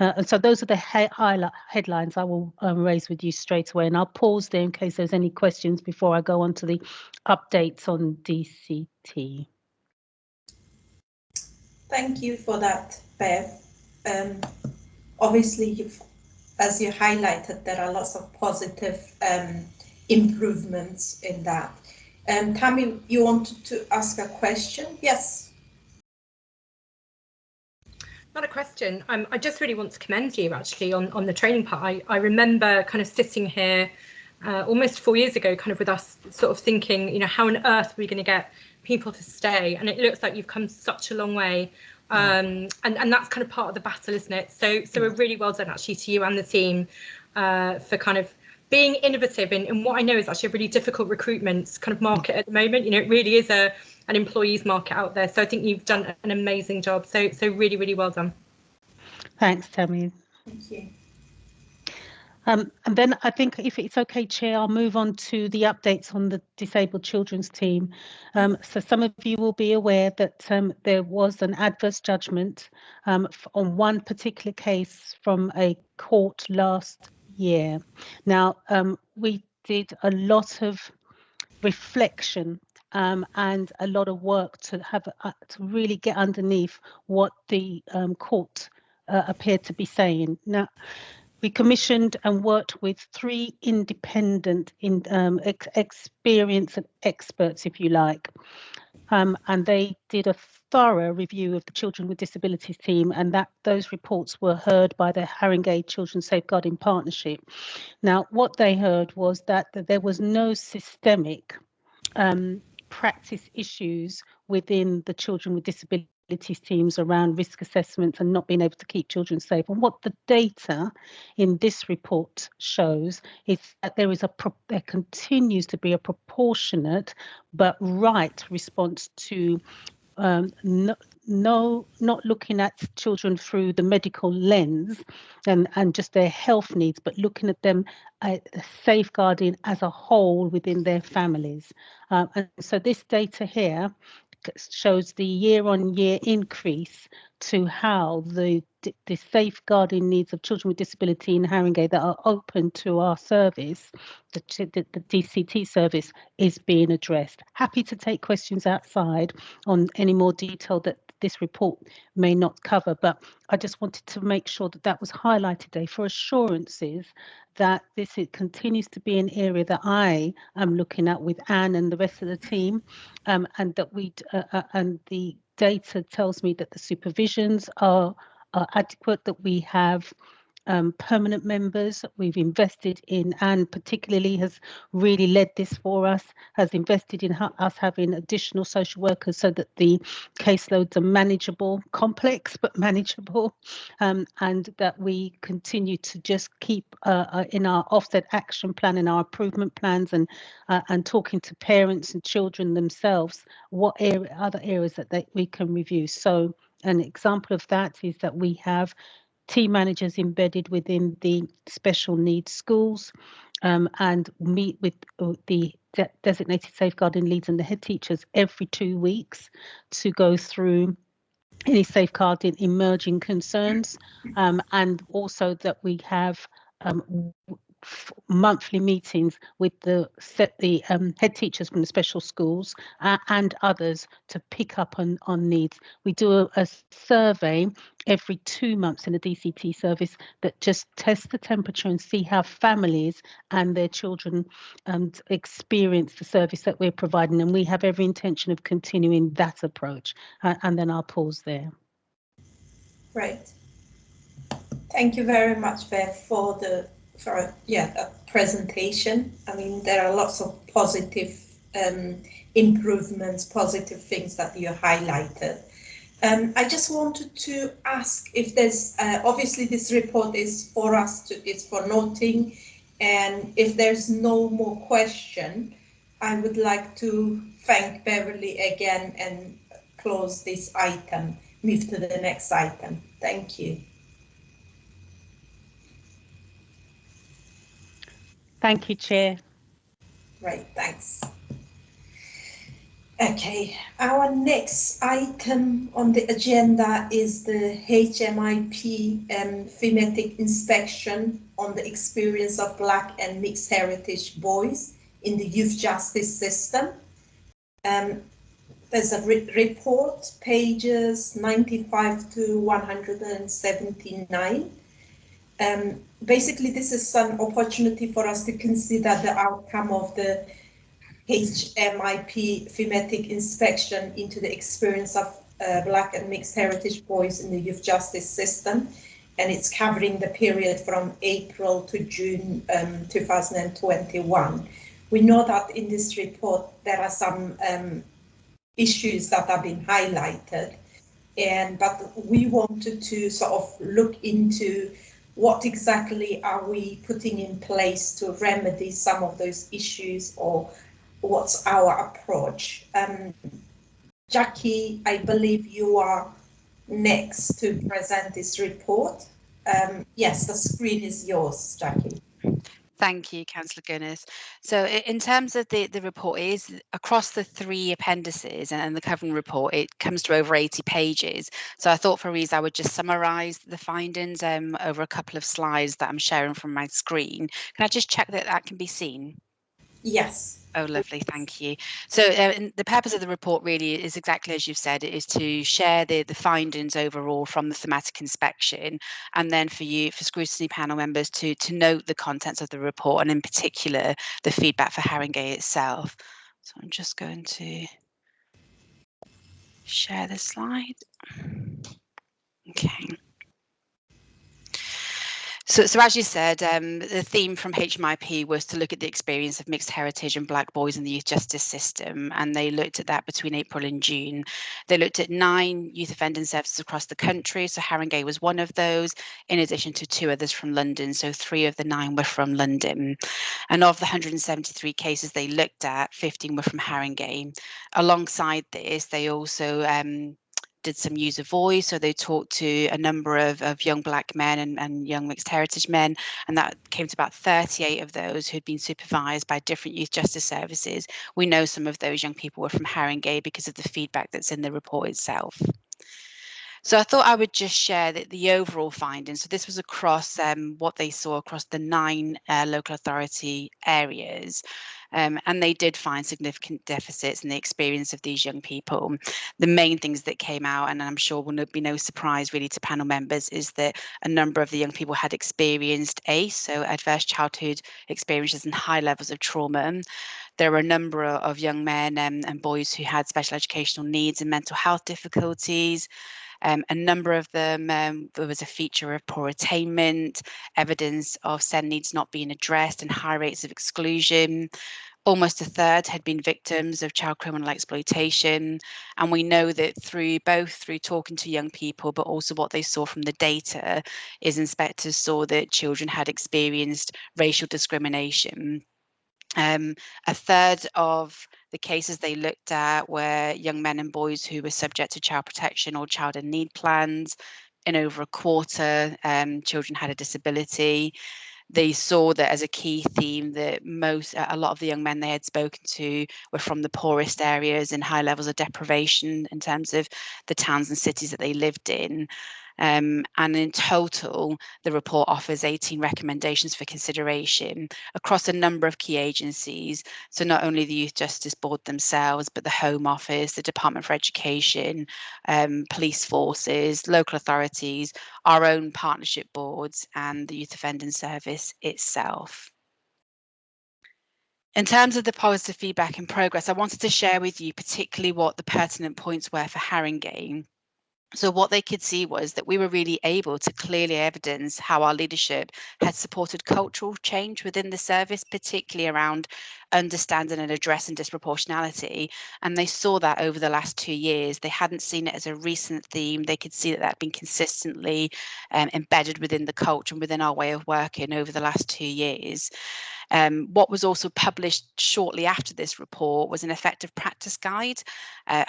And so those are the headlines I will raise with you straight away, and I'll pause there in case there's any questions before I go on to the updates on DCT. Thank you for that, Bev. Obviously, as you highlighted, there are lots of positive improvements in that. Tammy, you wanted to ask a question? Yes. Not a question. I just really want to commend you actually on the training part. I remember kind of sitting here almost 4 years ago, kind of with us sort of thinking, you know, how on earth are we going to get people to stay? And it looks like you've come such a long way. And that's kind of part of the battle, isn't it? So we're really well done actually to you and the team for kind of being innovative in what I know is actually a really difficult recruitment kind of market at the moment. You know, it really is an employees market out there. So I think you've done an amazing job. So really, really well done. Thanks, Tammy. Thank you. And then I think, if it's okay, Chair, I'll move on to the updates on the Disabled Children's Team. So some of you will be aware that there was an adverse judgment on one particular case from a court last year. Now, we did a lot of reflection and a lot of work to have to really get underneath what the court appeared to be saying. Now, we commissioned and worked with 3 independent experienced experts, if you like, and they did a thorough review of the Children with Disabilities team, and those reports were heard by the Harringay Children Safeguarding Partnership. Now, what they heard was that there was no systemic practice issues within the Children with Disabilities teams around risk assessments and not being able to keep children safe. And what the data in this report shows is that there continues to be a proportionate but right response to not looking at children through the medical lens and just their health needs, but looking at them safeguarding as a whole within their families. And so this data here shows the year-on-year increase to how the safeguarding needs of children with disability in Harringay that are open to our service, the DCT service, is being addressed. Happy to take questions outside on any more detail that this report may not cover, but I just wanted to make sure that that was highlighted today for assurances that it continues to be an area that I am looking at with Anne and the rest of the team, and that and the data tells me that the supervisions are adequate, that we have permanent members. We've invested in, and particularly has really led this for us, has invested in us having additional social workers so that the caseloads are manageable, complex but manageable, and that we continue to just keep in our offset action plan and our improvement plans and talking to parents and children themselves what other areas that we can review. So an example of that is that we have team managers embedded within the special needs schools and meet with the designated safeguarding leads and the head teachers every 2 weeks to go through any safeguarding emerging concerns, and also that we have monthly meetings with the head teachers from the special schools and others to pick up on needs. We do a survey every 2 months in the DCT service that just tests the temperature and see how families and their children experience the service that we're providing, and we have every intention of continuing that approach. And then I'll pause there. Great. Thank you very much, Beth, for the presentation. I mean, there are lots of positive improvements, positive things that you highlighted. I just wanted to ask if there's, obviously this report is for us, it's for noting, and if there's no more question, I would like to thank Beverly again and close this item, move to the next item. Thank you. Thank you, Chair. Right, thanks. Okay, our next item on the agenda is the Hmip thematic inspection on the experience of Black and mixed heritage boys in the youth justice system. There's a report, pages 95 to 179. Basically, this is an opportunity for us to consider the outcome of the Hmip thematic inspection into the experience of Black and mixed heritage boys in the youth justice system, and it's covering the period from April to June 2021. We know that in this report there are some issues that have been highlighted, but we wanted to sort of look into what exactly are we putting in place to remedy some of those issues, or what's our approach? Jackie, I believe you are next to present this report. Yes, the screen is yours, Jackie. Thank you, Councillor Guinness. So in terms of the report, it is across the 3 appendices and the covering report, it comes to over 80 pages. So I thought for ease I would just summarise the findings over a couple of slides that I'm sharing from my screen. Can I just check that that can be seen? Yes. Oh, lovely, thank you. So the purpose of the report really is exactly as you've said, it is to share the findings overall from the thematic inspection, and then for scrutiny panel members to note the contents of the report, and in particular the feedback for Haringey itself. So I'm just going to share the slide. Okay. So as you said, the theme from Hmip was to look at the experience of mixed heritage and Black boys in the youth justice system, and they looked at that between April and June. They looked at 9 youth offending services across the country, so Haringey was one of those, in addition to 2 others from London, so 3 of the 9 were from London. And of the 173 cases they looked at, 15 were from Haringey. Alongside this, they also did some user voice, so they talked to a number of young Black men and young mixed heritage men, and that came to about 38 of those who'd been supervised by different youth justice services. We know some of those young people were from Haringey because of the feedback that's in the report itself. So I thought I would just share the overall findings. So this was across what they saw across the 9 local authority areas. And they did find significant deficits in the experience of these young people. The main things that came out, and I'm sure will be no surprise really to panel members, is that a number of the young people had experienced ACE, so adverse childhood experiences and high levels of trauma. There were a number of young men and boys who had special educational needs and mental health difficulties. A number of them, there was a feature of poor attainment, evidence of SEND needs not being addressed, and high rates of exclusion. Almost a third had been victims of child criminal exploitation. And we know that through talking to young people, but also what they saw from the data, is inspectors saw that children had experienced racial discrimination. A third of the cases they looked at were young men and boys who were subject to child protection or child in need plans. In over a quarter, children had a disability. They saw that as a key theme that a lot of the young men they had spoken to were from the poorest areas and high levels of deprivation in terms of the towns and cities that they lived in. And in total, the report offers 18 recommendations for consideration across a number of key agencies. So not only the Youth Justice Board themselves, but the Home Office, the Department for Education, police forces, local authorities, our own partnership boards, and the Youth Offending Service itself. In terms of the positive feedback and progress, I wanted to share with you particularly what the pertinent points were for Haringey. So what they could see was that we were really able to clearly evidence how our leadership had supported cultural change within the service, particularly around understanding and addressing disproportionality. And they saw that over the last 2 years. They hadn't seen it as a recent theme. They could see that had been consistently embedded within the culture and within our way of working over the last 2 years. What was also published shortly after this report was an effective practice guide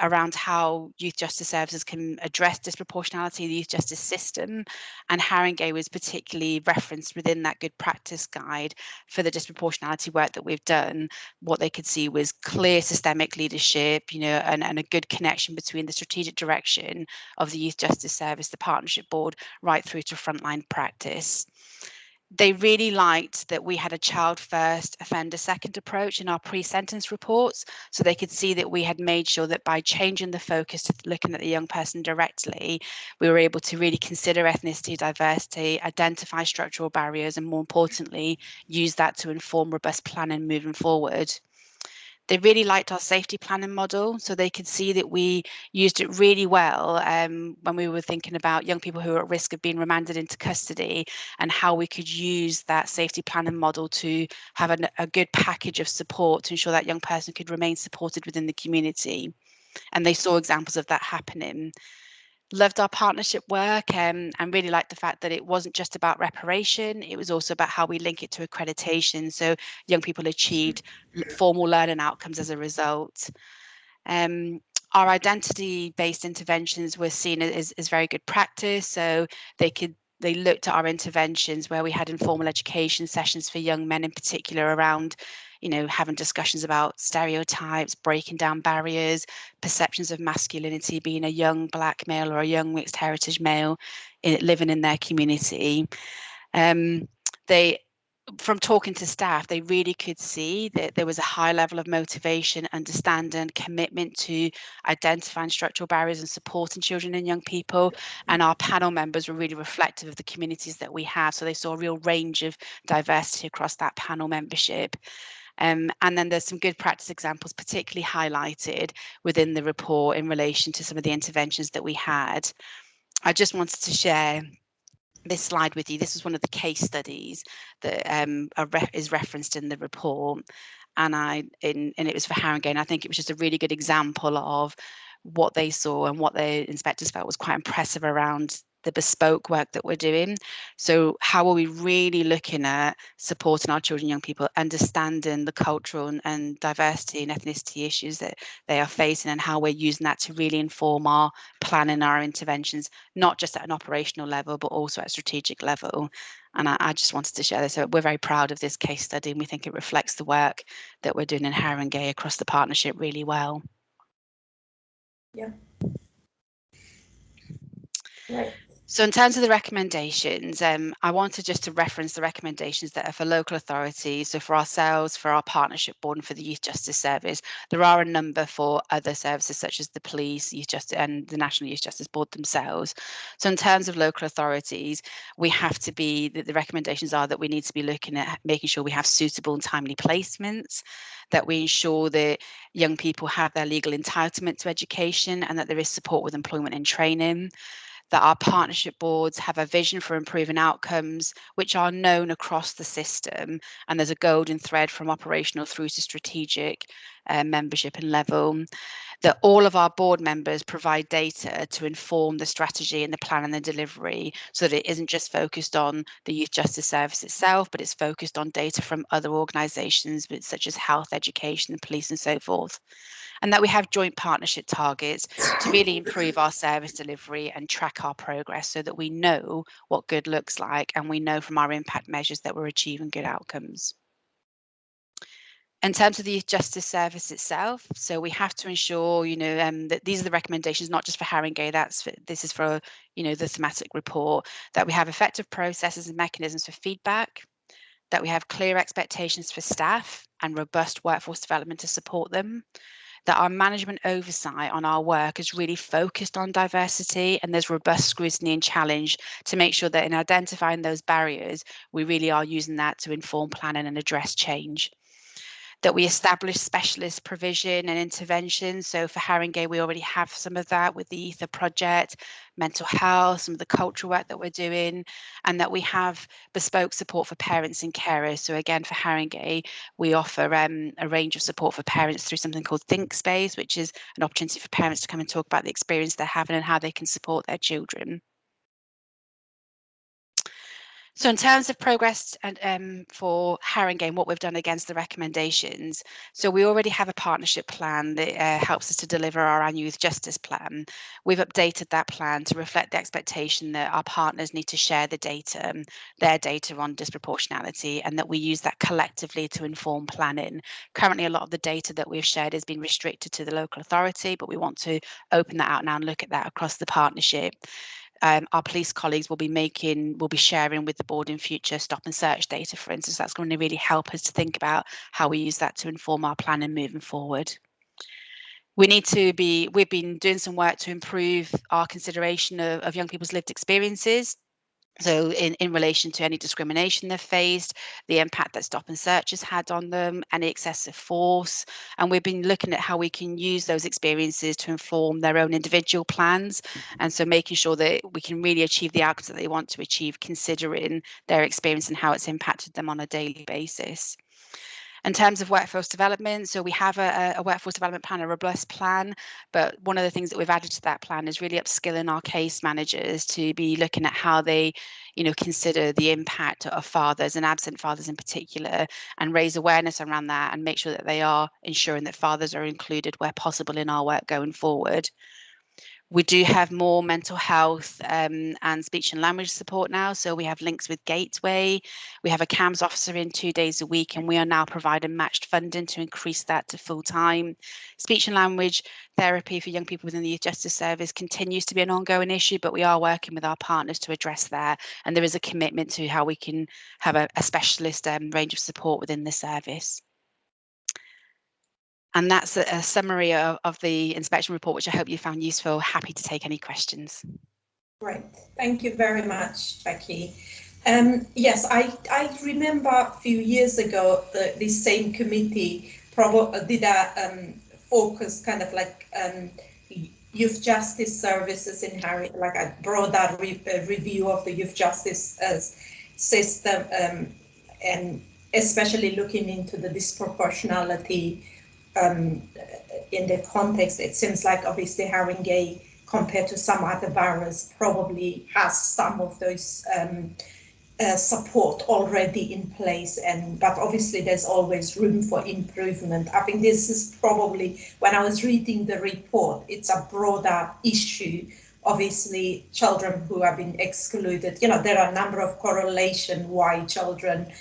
around how youth justice services can address disproportionality in the youth justice system. And Haringey was particularly referenced within that good practice guide for the disproportionality work that we've done. What they could see was clear systemic leadership, and a good connection between the strategic direction of the Youth Justice Service, the Partnership Board, right through to frontline practice. They really liked that we had a child first, offender second approach in our pre-sentence reports, so they could see that we had made sure that by changing the focus to looking at the young person directly, we were able to really consider ethnicity, diversity, identify structural barriers, and more importantly, use that to inform robust planning moving forward. They really liked our safety planning model, so they could see that we used it really well when we were thinking about young people who are at risk of being remanded into custody, and how we could use that safety planning model to have a good package of support to ensure that young person could remain supported within the community. And they saw examples of that happening. Loved our partnership work and really liked the fact that it wasn't just about reparation, it was also about how we link it to accreditation, so young people achieved formal learning outcomes as a result. Our identity-based interventions were seen as very good practice, so they looked at our interventions where we had informal education sessions for young men in particular around, having discussions about stereotypes, breaking down barriers, perceptions of masculinity, being a young black male or a young mixed heritage male living in their community. From talking to staff, they really could see that there was a high level of motivation, understanding, commitment to identifying structural barriers and supporting children and young people. And our panel members were really reflective of the communities that we have. So they saw a real range of diversity across that panel membership. And then there's some good practice examples particularly highlighted within the report in relation to some of the interventions that we had. I just wanted to share this slide with you. This is one of the case studies that is referenced in the report, and it was for Harringay. I think it was just a really good example of what they saw and what the inspectors felt was quite impressive around the bespoke work that we're doing. So how are we really looking at supporting our children and young people, understanding the cultural and diversity and ethnicity issues that they are facing, and how we're using that to really inform our planning, our interventions, not just at an operational level, but also at a strategic level. And I just wanted to share this. So we're very proud of this case study, and we think it reflects the work that we're doing in Harringay across the partnership really well. Yeah. Right. So in terms of the recommendations, I wanted just to reference the recommendations that are for local authorities, so for ourselves, for our partnership board, and for the Youth Justice Service. There are a number for other services such as the police, Youth Justice, and the National Youth Justice Board themselves. So in terms of local authorities, we have to be, the recommendations are that we need to be looking at making sure we have suitable and timely placements, that we ensure that young people have their legal entitlement to education, and that there is support with employment and training, that our partnership boards have a vision for improving outcomes, which are known across the system. And there's a golden thread from operational through to strategic membership and level. That all of our board members provide data to inform the strategy and the plan and the delivery, so that it isn't just focused on the Youth Justice Service itself, but it's focused on data from other organisations such as health, education, the police and so forth. And that we have joint partnership targets to really improve our service delivery and track our progress, so that we know what good looks like, and we know from our impact measures that we're achieving good outcomes. In terms of the Youth Justice Service itself, so we have to ensure, that these are the recommendations, not just for Harringay, this is for, the thematic report, that we have effective processes and mechanisms for feedback, that we have clear expectations for staff and robust workforce development to support them, that our management oversight on our work is really focused on diversity, and there's robust scrutiny and challenge to make sure that in identifying those barriers, we really are using that to inform planning and address change. That we establish specialist provision and intervention. So for Harringay, we already have some of that with the Ether project, mental health, some of the cultural work that we're doing, and that we have bespoke support for parents and carers. So again, for Harringay, we offer a range of support for parents through something called Think Space, which is an opportunity for parents to come and talk about the experience they're having and how they can support their children. So in terms of progress and for Harringay, what we've done against the recommendations, so we already have a partnership plan that helps us to deliver our annual youth justice plan. We've updated that plan to reflect the expectation that our partners need to share the data, their data on disproportionality, and that we use that collectively to inform planning. Currently, a lot of the data that we've shared has been restricted to the local authority, but we want to open that out now and look at that across the partnership. Our police colleagues will be sharing with the board in future stop and search data, for instance. That's going to really help us to think about how we use that to inform our planning moving forward. We've been doing some work to improve our consideration of young people's lived experiences. So in relation to any discrimination they've faced, the impact that stop and search has had on them, any excessive force. And we've been looking at how we can use those experiences to inform their own individual plans. And so making sure that we can really achieve the outcomes that they want to achieve, considering their experience and how it's impacted them on a daily basis. In terms of workforce development, so we have a workforce development plan, a robust plan, but one of the things that we've added to that plan is really upskilling our case managers to be looking at how they, consider the impact of fathers and absent fathers in particular, and raise awareness around that and make sure that they are ensuring that fathers are included where possible in our work going forward. We do have more mental health and speech and language support now. So we have links with Gateway. We have a CAMS officer in 2 days a week, and we are now providing matched funding to increase that to full time. Speech and language therapy for young people within the Youth Justice Service continues to be an ongoing issue, but we are working with our partners to address that. And there is a commitment to how we can have a specialist range of support within the service. And that's a summary of the inspection report, which I hope you found useful. Happy to take any questions. Great, thank you very much, Becky. Yes, I remember a few years ago this same committee did a focus kind of like youth justice services in Harrington, like a broader review of the youth justice system, and especially looking into the disproportionality in the context. It seems like obviously Haringey, compared to some other boroughs, probably has some of those support already in place, but obviously there's always room for improvement. I think this is probably, when I was reading the report, it's a broader issue. Obviously, children who have been excluded, there are a number of correlation why children,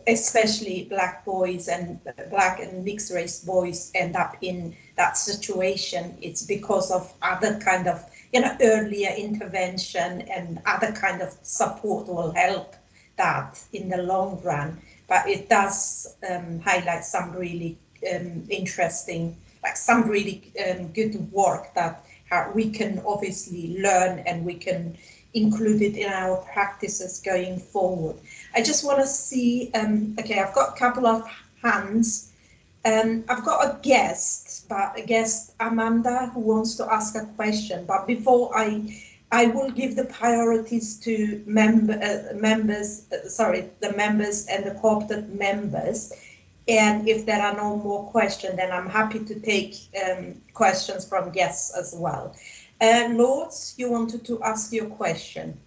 especially black boys and black and mixed race boys, end up in that situation. It's because of other kind of earlier intervention and other kind of support will help that in the long run. But it does highlight some really interesting, like some really good work that we can obviously learn and we can include it in our practices going forward. I just want to see, okay, I've got a couple of hands. I've got a guest, Amanda, who wants to ask a question. But before I will give the priorities to the members and the co-opted members. And if there are no more questions, then I'm happy to take questions from guests as well. Lords, you wanted to ask your question.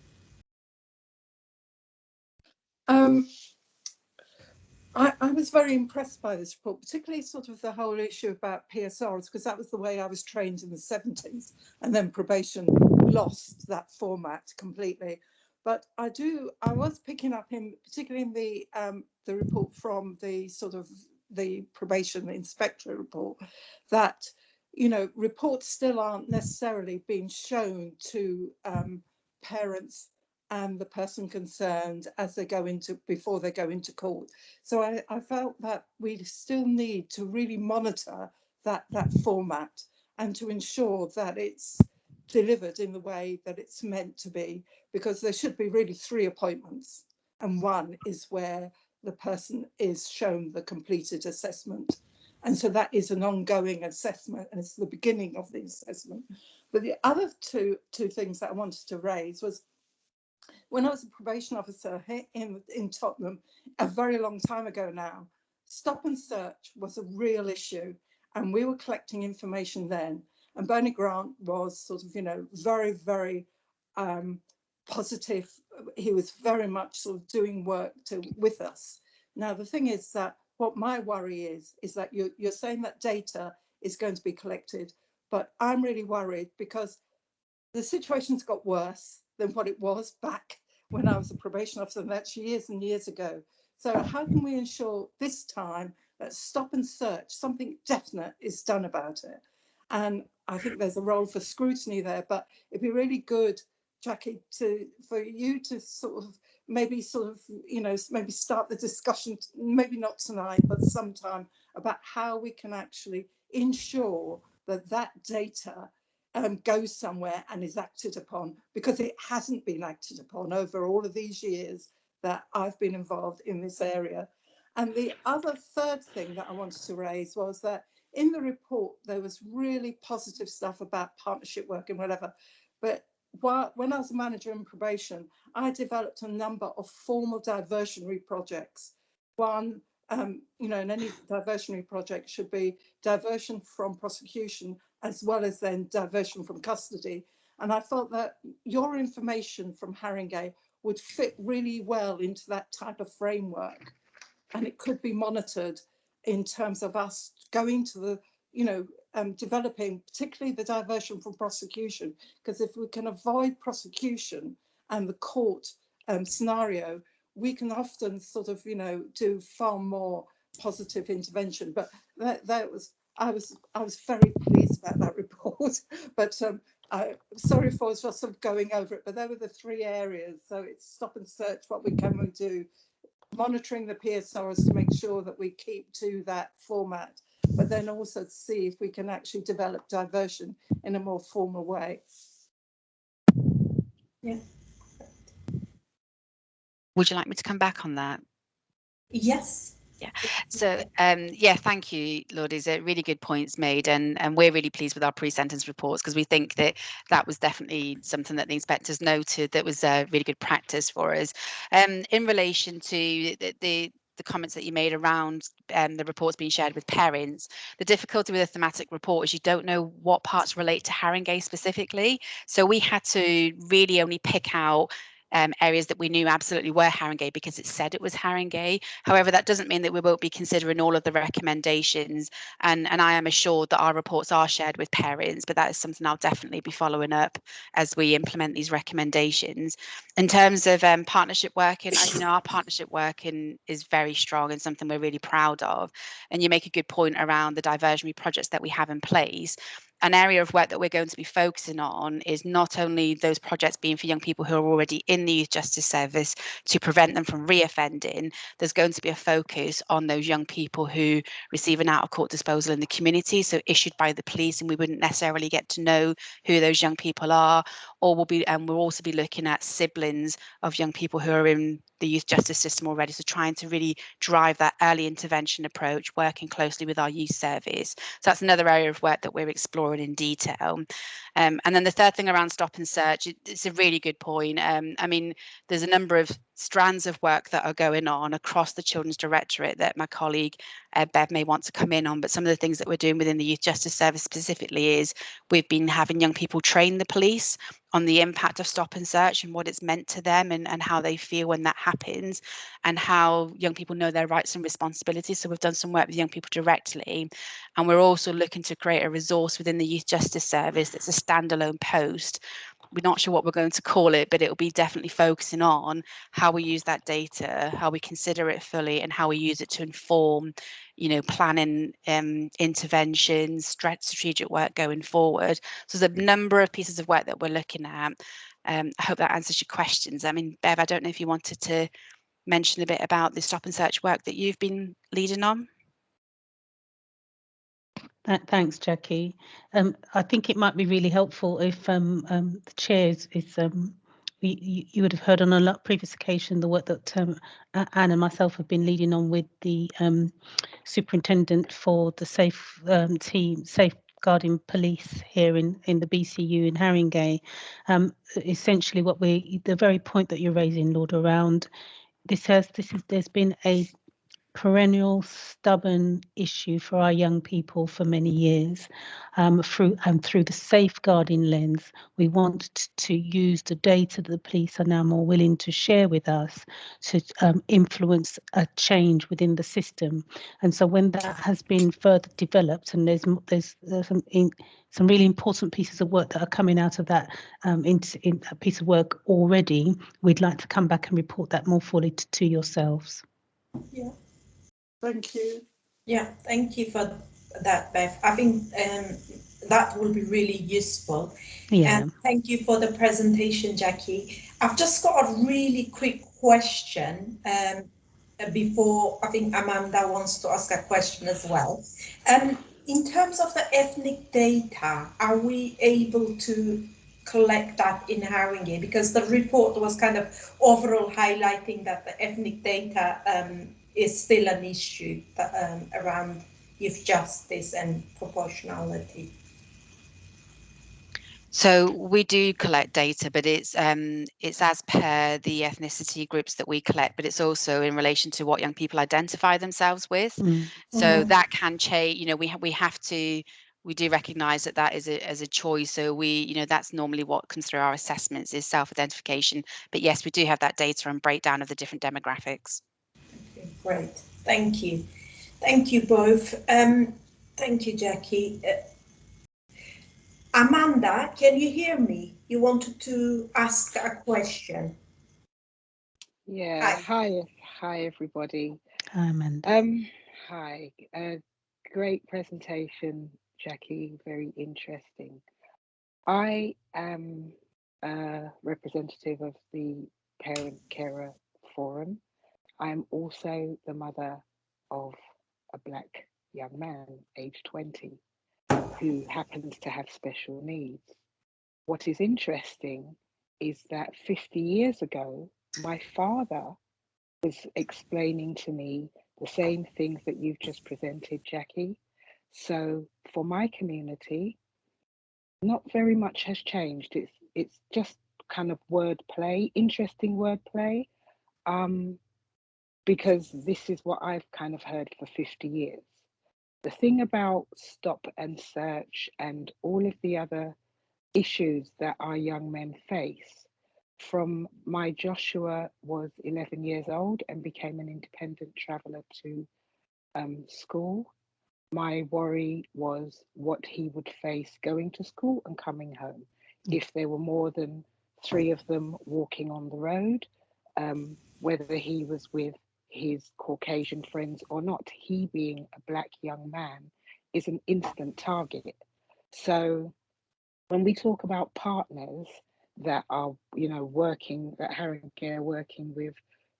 I was very impressed by this report, particularly sort of the whole issue about PSRs, because that was the way I was trained in the 70s, and then probation lost that format completely. But I was picking up particularly in the report from the sort of the probation inspectorate report, that reports still aren't necessarily being shown to parents and the person concerned as they before they go into court. So I felt that we still need to really monitor that format and to ensure that it's delivered in the way that it's meant to be, because there should be really 3 appointments, and one is where the person is shown the completed assessment. And so that is an ongoing assessment, and it's the beginning of the assessment. But the other two things that I wanted to raise was, when I was a probation officer in Tottenham, a very long time ago now, stop and search was a real issue, and we were collecting information then. And Bernie Grant was sort of, very, very positive. He was very much sort of doing work with us. Now, the thing is that what my worry is that you're saying that data is going to be collected, but I'm really worried because the situation's got worse than what it was back when I was a probation officer, and that's years and years ago. So how can we ensure this time that stop and search, something definite is done about it? And I think there's a role for scrutiny there, but it'd be really good, Jackie, for you to maybe start the discussion, maybe not tonight, but sometime, about how we can actually ensure that data goes somewhere and is acted upon, because it hasn't been acted upon over all of these years that I've been involved in this area. And the other third thing that I wanted to raise was that in the report, there was really positive stuff about partnership work and whatever. But when I was a manager in probation, I developed a number of formal diversionary projects. One you know, in any diversionary project should be diversion from prosecution as well as then diversion from custody. And I felt that your information from Haringey would fit really well into that type of framework. And it could be monitored in terms of us going to the, you know, developing particularly the diversion from prosecution, because if we can avoid prosecution and the court scenario, we can often sort of, you know, do far more positive intervention. But that was, I was very pleased about that report. But sorry for just sort of going over it, but there were the 3 areas. So it's stop and search, what we can do, monitoring the PSRs to make sure that we keep to that format, but then also to see if we can actually develop diversion in a more formal way. Yeah. Would you like me to come back on that? Yes. Yeah. So yeah, thank you, Lord. These are really good points made, and we're really pleased with our pre-sentence reports because we think that that was definitely something that the inspectors noted that was a really good practice for us. In relation to the comments that you made around the reports being shared with parents, the difficulty with a thematic report is you don't know what parts relate to Haringey specifically. So we had to really only pick out areas that we knew absolutely were Haringey because it said it was Haringey. However, that doesn't mean that we won't be considering all of the recommendations. And I am assured that our reports are shared with parents, but that is something I'll definitely be following up as we implement these recommendations. In terms of partnership working, you know, our partnership working is very strong and something we're really proud of. And you make a good point around the diversionary projects that we have in place. An area of work that we're going to be focusing on is not only those projects being for young people who are already in the youth justice service to prevent them from reoffending. There's going to be a focus on those young people who receive an out of court disposal in the community, so issued by the police, and we wouldn't necessarily get to know who those young people are. Or we'll also be looking at siblings of young people who are in the youth justice system already, so trying to really drive that early intervention approach, working closely with our youth service. So that's another area of work that we're exploring in detail. And then the third thing around stop and search, it's a really good point. I mean, there's a number of strands of work that are going on across the Children's Directorate that my colleague Bev may want to come in on, but some of the things that we're doing within the Youth Justice Service specifically is we've been having young people train the police on the impact of stop and search and what it's meant to them and how they feel when that happens and how young people know their rights and responsibilities. So we've done some work with young people directly, and we're also looking to create a resource within the Youth Justice Service that's a standalone post. We're not sure what we're going to call it, but it'll be definitely focusing on how we use that data, how we consider it fully, and how we use it to inform, you know, planning, interventions, strategic work going forward. So there's a number of pieces of work that we're looking at. I hope that answers your questions. I mean, Bev, I don't know if you wanted to mention a bit about the stop and search work that you've been leading on. Thanks, Jackie. I think it might be really helpful if the chair is you would have heard on a previous occasion the work that Anne and myself have been leading on with the superintendent for the safeguarding police here in the BCU in Haringey. Essentially, the very point that you're raising, Lord, around there's been a perennial stubborn issue for our young people for many years. Through the safeguarding lens, we want to use the data that the police are now more willing to share with us to influence a change within the system. And so when that has been further developed, and there's some really important pieces of work that are coming out of that in that piece of work already, we'd like to come back and report that more fully to yourselves. Yeah. Thank you. Yeah, thank you for that, Bev. I think that will be really useful. Yeah. And thank you for the presentation, Jackie. I've just got a really quick question before I think Amanda wants to ask a question as well. In terms of the ethnic data, are we able to collect that in Haringey? Because the report was kind of overall highlighting that the ethnic data is still an issue around youth justice and proportionality. So we do collect data, but it's as per the ethnicity groups that we collect, but it's also in relation to what young people identify themselves with. So that can change. You know, we do recognise that is as a choice. So that's normally what comes through our assessments is self-identification. But yes, we do have that data and breakdown of the different demographics. Okay, great, thank you both. Thank you, Jackie. Amanda, can you hear me? You wanted to ask a question. Yeah. Hi everybody. Hi, Amanda. Hi. Great presentation, Jackie. Very interesting. I am a representative of the Parent Carer Forum. I'm also the mother of a Black young man, aged 20, who happens to have special needs. What is interesting is that 50 years ago, my father was explaining to me the same things that you've just presented, Jackie. So for my community, not very much has changed. It's just kind of wordplay, interesting wordplay, because this is what I've kind of heard for 50 years. The thing about stop and search and all of the other issues that our young men face, from my Joshua was 11 years old and became an independent traveller to school. My worry was what he would face going to school and coming home. If there were more than 3 of them walking on the road, whether he was with his Caucasian friends or not, he being a Black young man is an instant target. So when we talk about partners that are, working, that Harrington are working with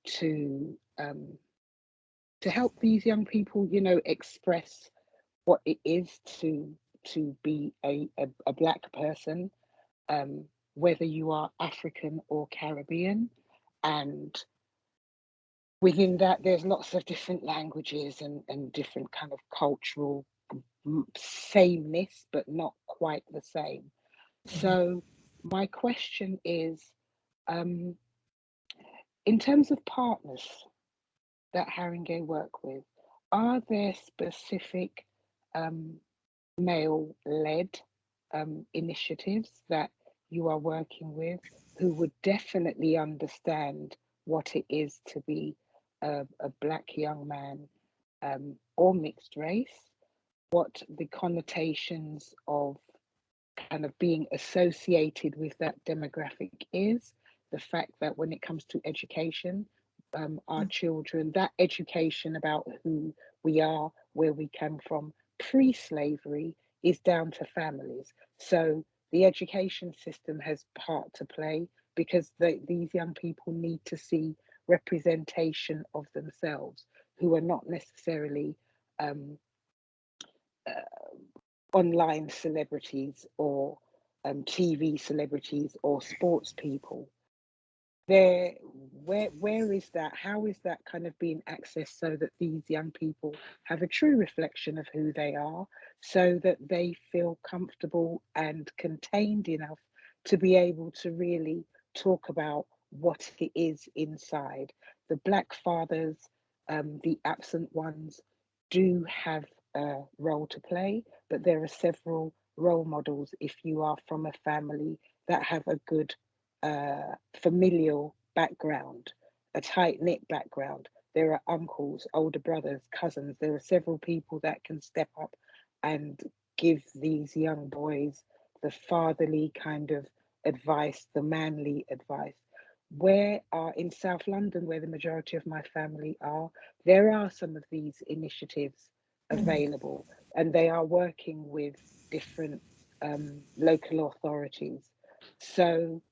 to help these young people, express what it is to be a Black person, whether you are African or Caribbean, and within that there's lots of different languages and different kind of cultural sameness, but not quite the same. So my question is, in terms of partners that Haringey work with, are there specific male-led initiatives that you are working with who would definitely understand what it is to be a Black young man or mixed race, what the connotations of kind of being associated with that demographic is, the fact that when it comes to education, our children, that education about who we are, where we come from, pre-slavery is down to families. So the education system has part to play because these young people need to see representation of themselves who are not necessarily online celebrities or TV celebrities or sports people. Where is that? How is that kind of being accessed so that these young people have a true reflection of who they are, so that they feel comfortable and contained enough to be able to really talk about what it is inside? The Black fathers, the absent ones, do have a role to play, but there are several role models if you are from a family that have a good familial background, a tight-knit background. There are uncles, older brothers, cousins. There are several people that can step up and give these young boys the fatherly kind of advice, the manly advice. Where are in South London, where the majority of my family are, there are some of these initiatives available, and they are working with different local authorities. So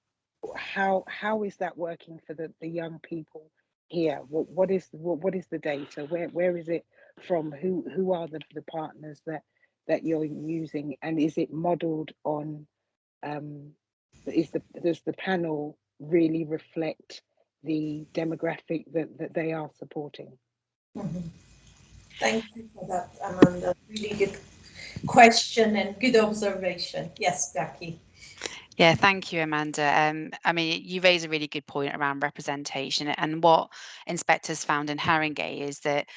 how is that working for the young people here? What is the data? Where is it from? Who are the partners that you're using, and is it modeled on does the panel really reflect the demographic that they are supporting? Thank you for that, Amanda. Really good question and good observation. Yes, Jackie. Yeah, thank you, Amanda. I mean, you raise a really good point around representation, and what inspectors found in Harringay is that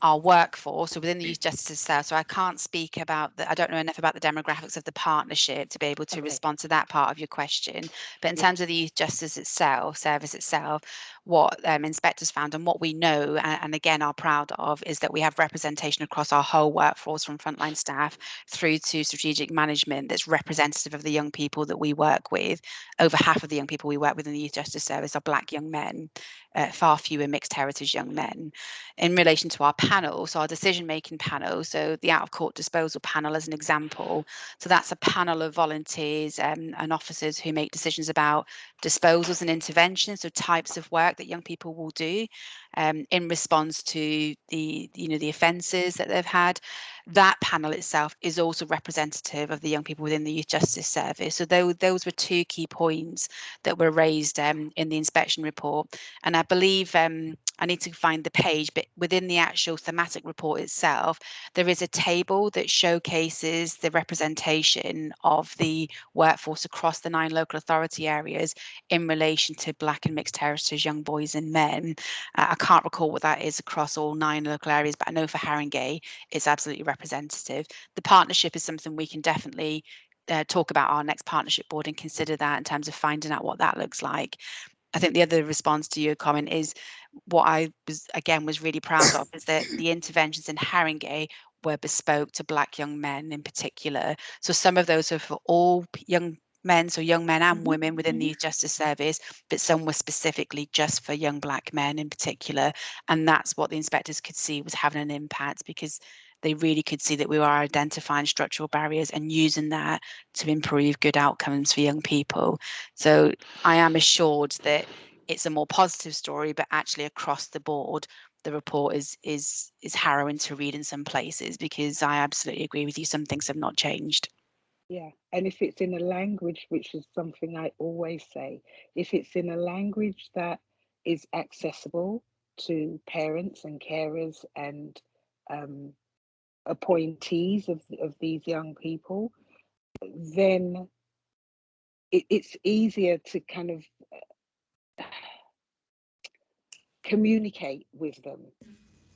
our workforce, so within the youth justice itself, so I can't speak about I don't know enough about the demographics of the partnership to be able to respond to that part of your question. But in terms of the youth justice service itself, what inspectors found and what we know, and again are proud of, is that we have representation across our whole workforce, from frontline staff through to strategic management, that's representative of the young people that we work with. Over half of the young people we work with in the youth justice service are Black young men, far fewer mixed heritage young men. In relation to our panel, so our decision-making panel, so the out-of-court disposal panel as an example, so that's a panel of volunteers and officers who make decisions about disposals and interventions, so types of work that young people will do in response to the offences that they've had. That panel itself is also representative of the young people within the youth justice service. So those were two key points that were raised in the inspection report. And I believe I need to find the page, but within the actual thematic report itself, there is a table that showcases the representation of the workforce across the 9 local authority areas in relation to Black and mixed heritage young boys and men. I can't recall what that is across all 9 local areas, but I know for Harringay, it's absolutely representative. The partnership is something we can definitely talk about our next partnership board and consider that in terms of finding out what that looks like. I think the other response to your comment is what I was really proud of is that the interventions in Harringay were bespoke to Black young men in particular. So some of those are for all young men, so young men and women within the youth justice service, but some were specifically just for young Black men in particular. And that's what the inspectors could see was having an impact, because they really could see that we were identifying structural barriers and using that to improve good outcomes for young people. So I am assured that it's a more positive story, but actually across the board, the report is harrowing to read in some places, because I absolutely agree with you. Some things have not changed. Yeah, and if it's in a language, which is something I always say, if it's in a language that is accessible to parents and carers and appointees of these young people, then it's easier to kind of communicate with them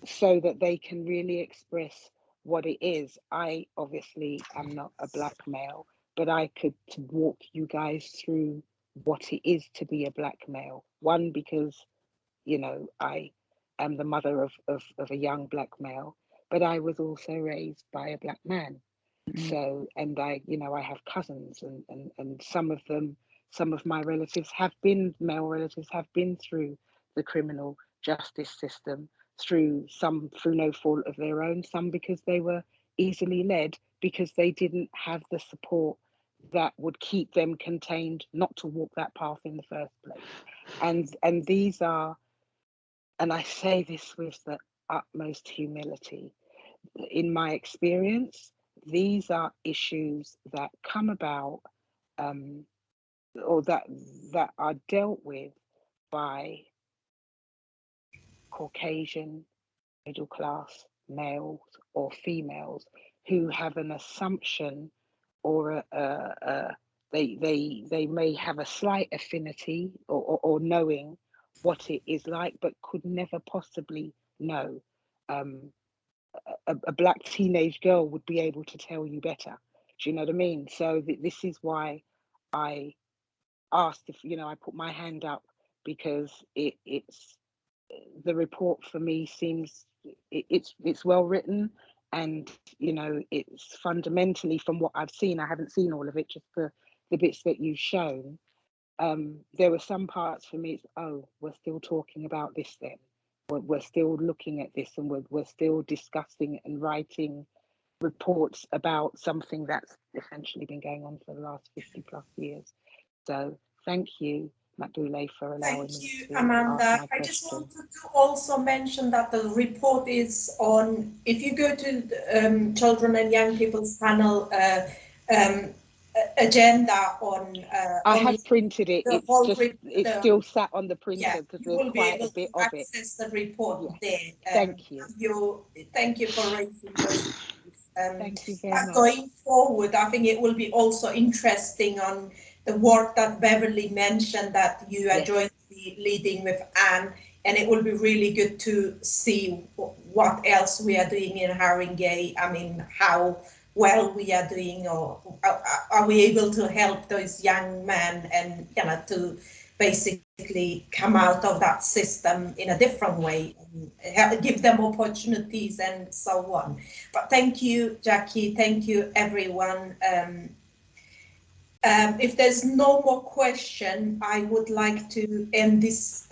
so that they can really express what it is. I obviously am not a Black male, but I could walk you guys through what it is to be a Black male. One, because, I am the mother of a young Black male, but I was also raised by a Black man. So, and I have cousins, and some of my relatives male relatives have been through the criminal justice system, through no fault of their own, some because they were easily led, because they didn't have the support that would keep them contained not to walk that path in the first place. And these are, and I say this with the utmost humility, in my experience, these are issues that come about or that are dealt with by Caucasian, middle class males or females who have an assumption, or they may have a slight affinity or knowing what it is like, but could never possibly know. A Black teenage girl would be able to tell you better. Do you know what I mean? So this is why I asked if, I put my hand up, because it's the report for me seems it's well written, and it's fundamentally, from what I've seen, I haven't seen all of it, just the bits that you've shown. There were some parts for me, we're still talking about this then. We're still looking at this, and we're still discussing and writing reports about something that's essentially been going on for the last 50 plus years. So thank you, Makbule, for allowing me to Amanda. ask my I question. just wanted to also mention that the report is on, if you go to the Children and Young People's Panel agenda on I have printed it. It's still sat on the printer, because there's quite a bit of it. Access the report there. Thank you. Thank you for raising those issues. Thank you very much. Going forward, I think it will be also interesting on work that Beverly mentioned that you are Yes. jointly leading with Anne, and it will be really good to see what else we are doing in Haringey. I mean, how well we are doing, or are we able to help those young men and, you know, to basically come out of that system in a different way, and give them opportunities and so on. But thank you, Jackie. Thank you, everyone. If there's no more question, I would like to end this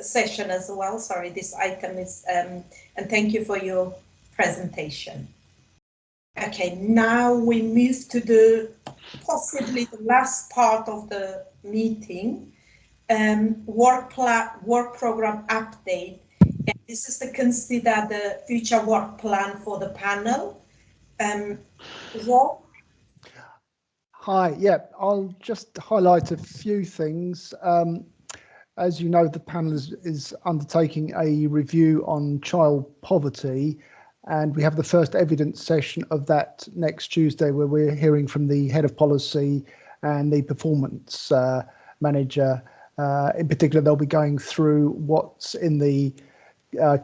session as well. Sorry, this item is, and thank you for your presentation. Okay, now we move to the possibly the last part of the meeting, work program update. And this is to consider the future work plan for the panel. Rob? Hi, yeah, I'll just highlight a few things. As you know, the panel is undertaking a review on child poverty, and we have the first evidence session of that next Tuesday, where we're hearing from the head of policy and the performance manager. In particular, they'll be going through what's in the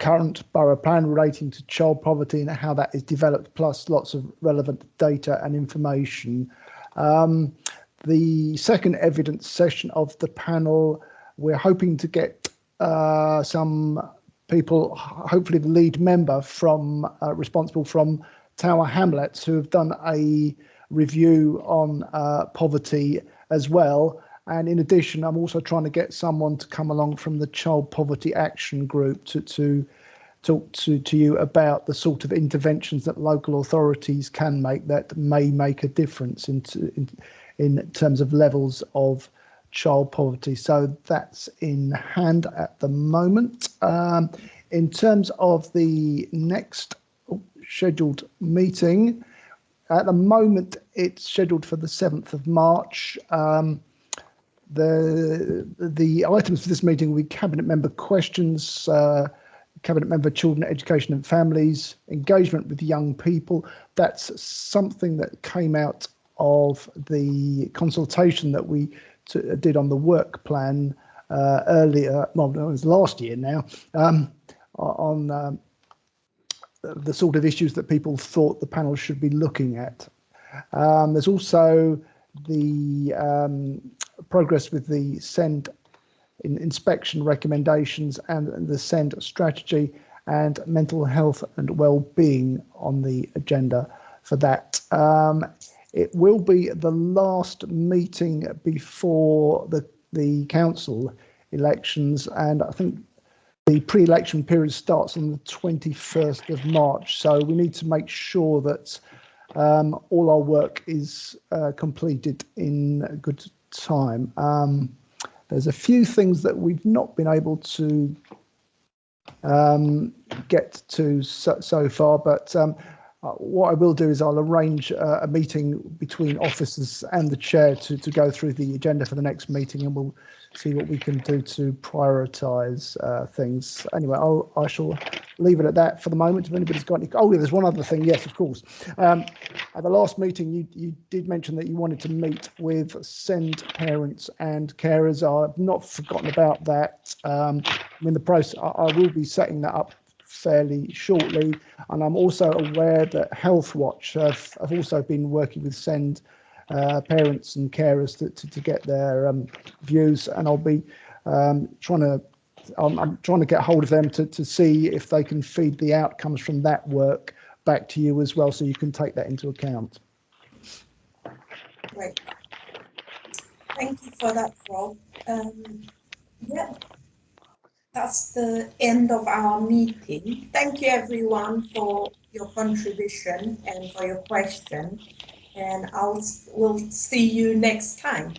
current borough plan relating to child poverty and how that is developed, plus lots of relevant data and information. The second evidence session of the panel, we're hoping to get some people, hopefully the lead member from responsible from Tower Hamlets, who have done a review on poverty as well. And in addition, I'm also trying to get someone to come along from the Child Poverty Action Group to talk to you about the sort of interventions that local authorities can make that may make a difference in terms of levels of child poverty. So that's in hand at the moment. In terms of the next scheduled meeting, at the moment it's scheduled for the 7th of March. The items for this meeting will be cabinet member questions, cabinet member children, education and families, engagement with young people. That's something that came out of the consultation that we did on the work plan earlier, well, it was last year now, on the sort of issues that people thought the panel should be looking at. There's also the progress with the SEND inspection recommendations and the SEND strategy, and mental health and well-being on the agenda for that. It will be the last meeting before the council elections, and I think the pre-election period starts on the 21st of March. So we need to make sure that all our work is completed in good time. There's a few things that we've not been able to get to so far, but what I will do is I'll arrange a meeting between officers and the chair to go through the agenda for the next meeting, and we'll see what we can do to prioritise things. Anyway, I shall leave it at that for the moment. If anybody's got any, oh yeah, there's one other thing. Yes, of course. At the last meeting, you did mention that you wanted to meet with SEND parents and carers. I've not forgotten about that. I'm in the process. I will be setting that up fairly shortly, and I'm also aware that Health Watch have also been working with SEND parents and carers to get their views, and I'll be trying to get hold of them to see if they can feed the outcomes from that work back to you as well, so you can take that into account. Great. Thank you for that, Rob. Yeah, that's the end of our meeting. Thank you, everyone, for your contribution and for your question. And we'll see you next time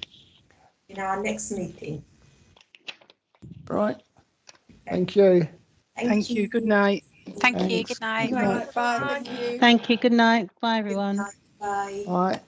in our next meeting. Right. Thank you. Thank you. Good night. Thank you. Good night. Bye. Thank you. Thank you. Good night. Bye, everyone. Bye. Bye.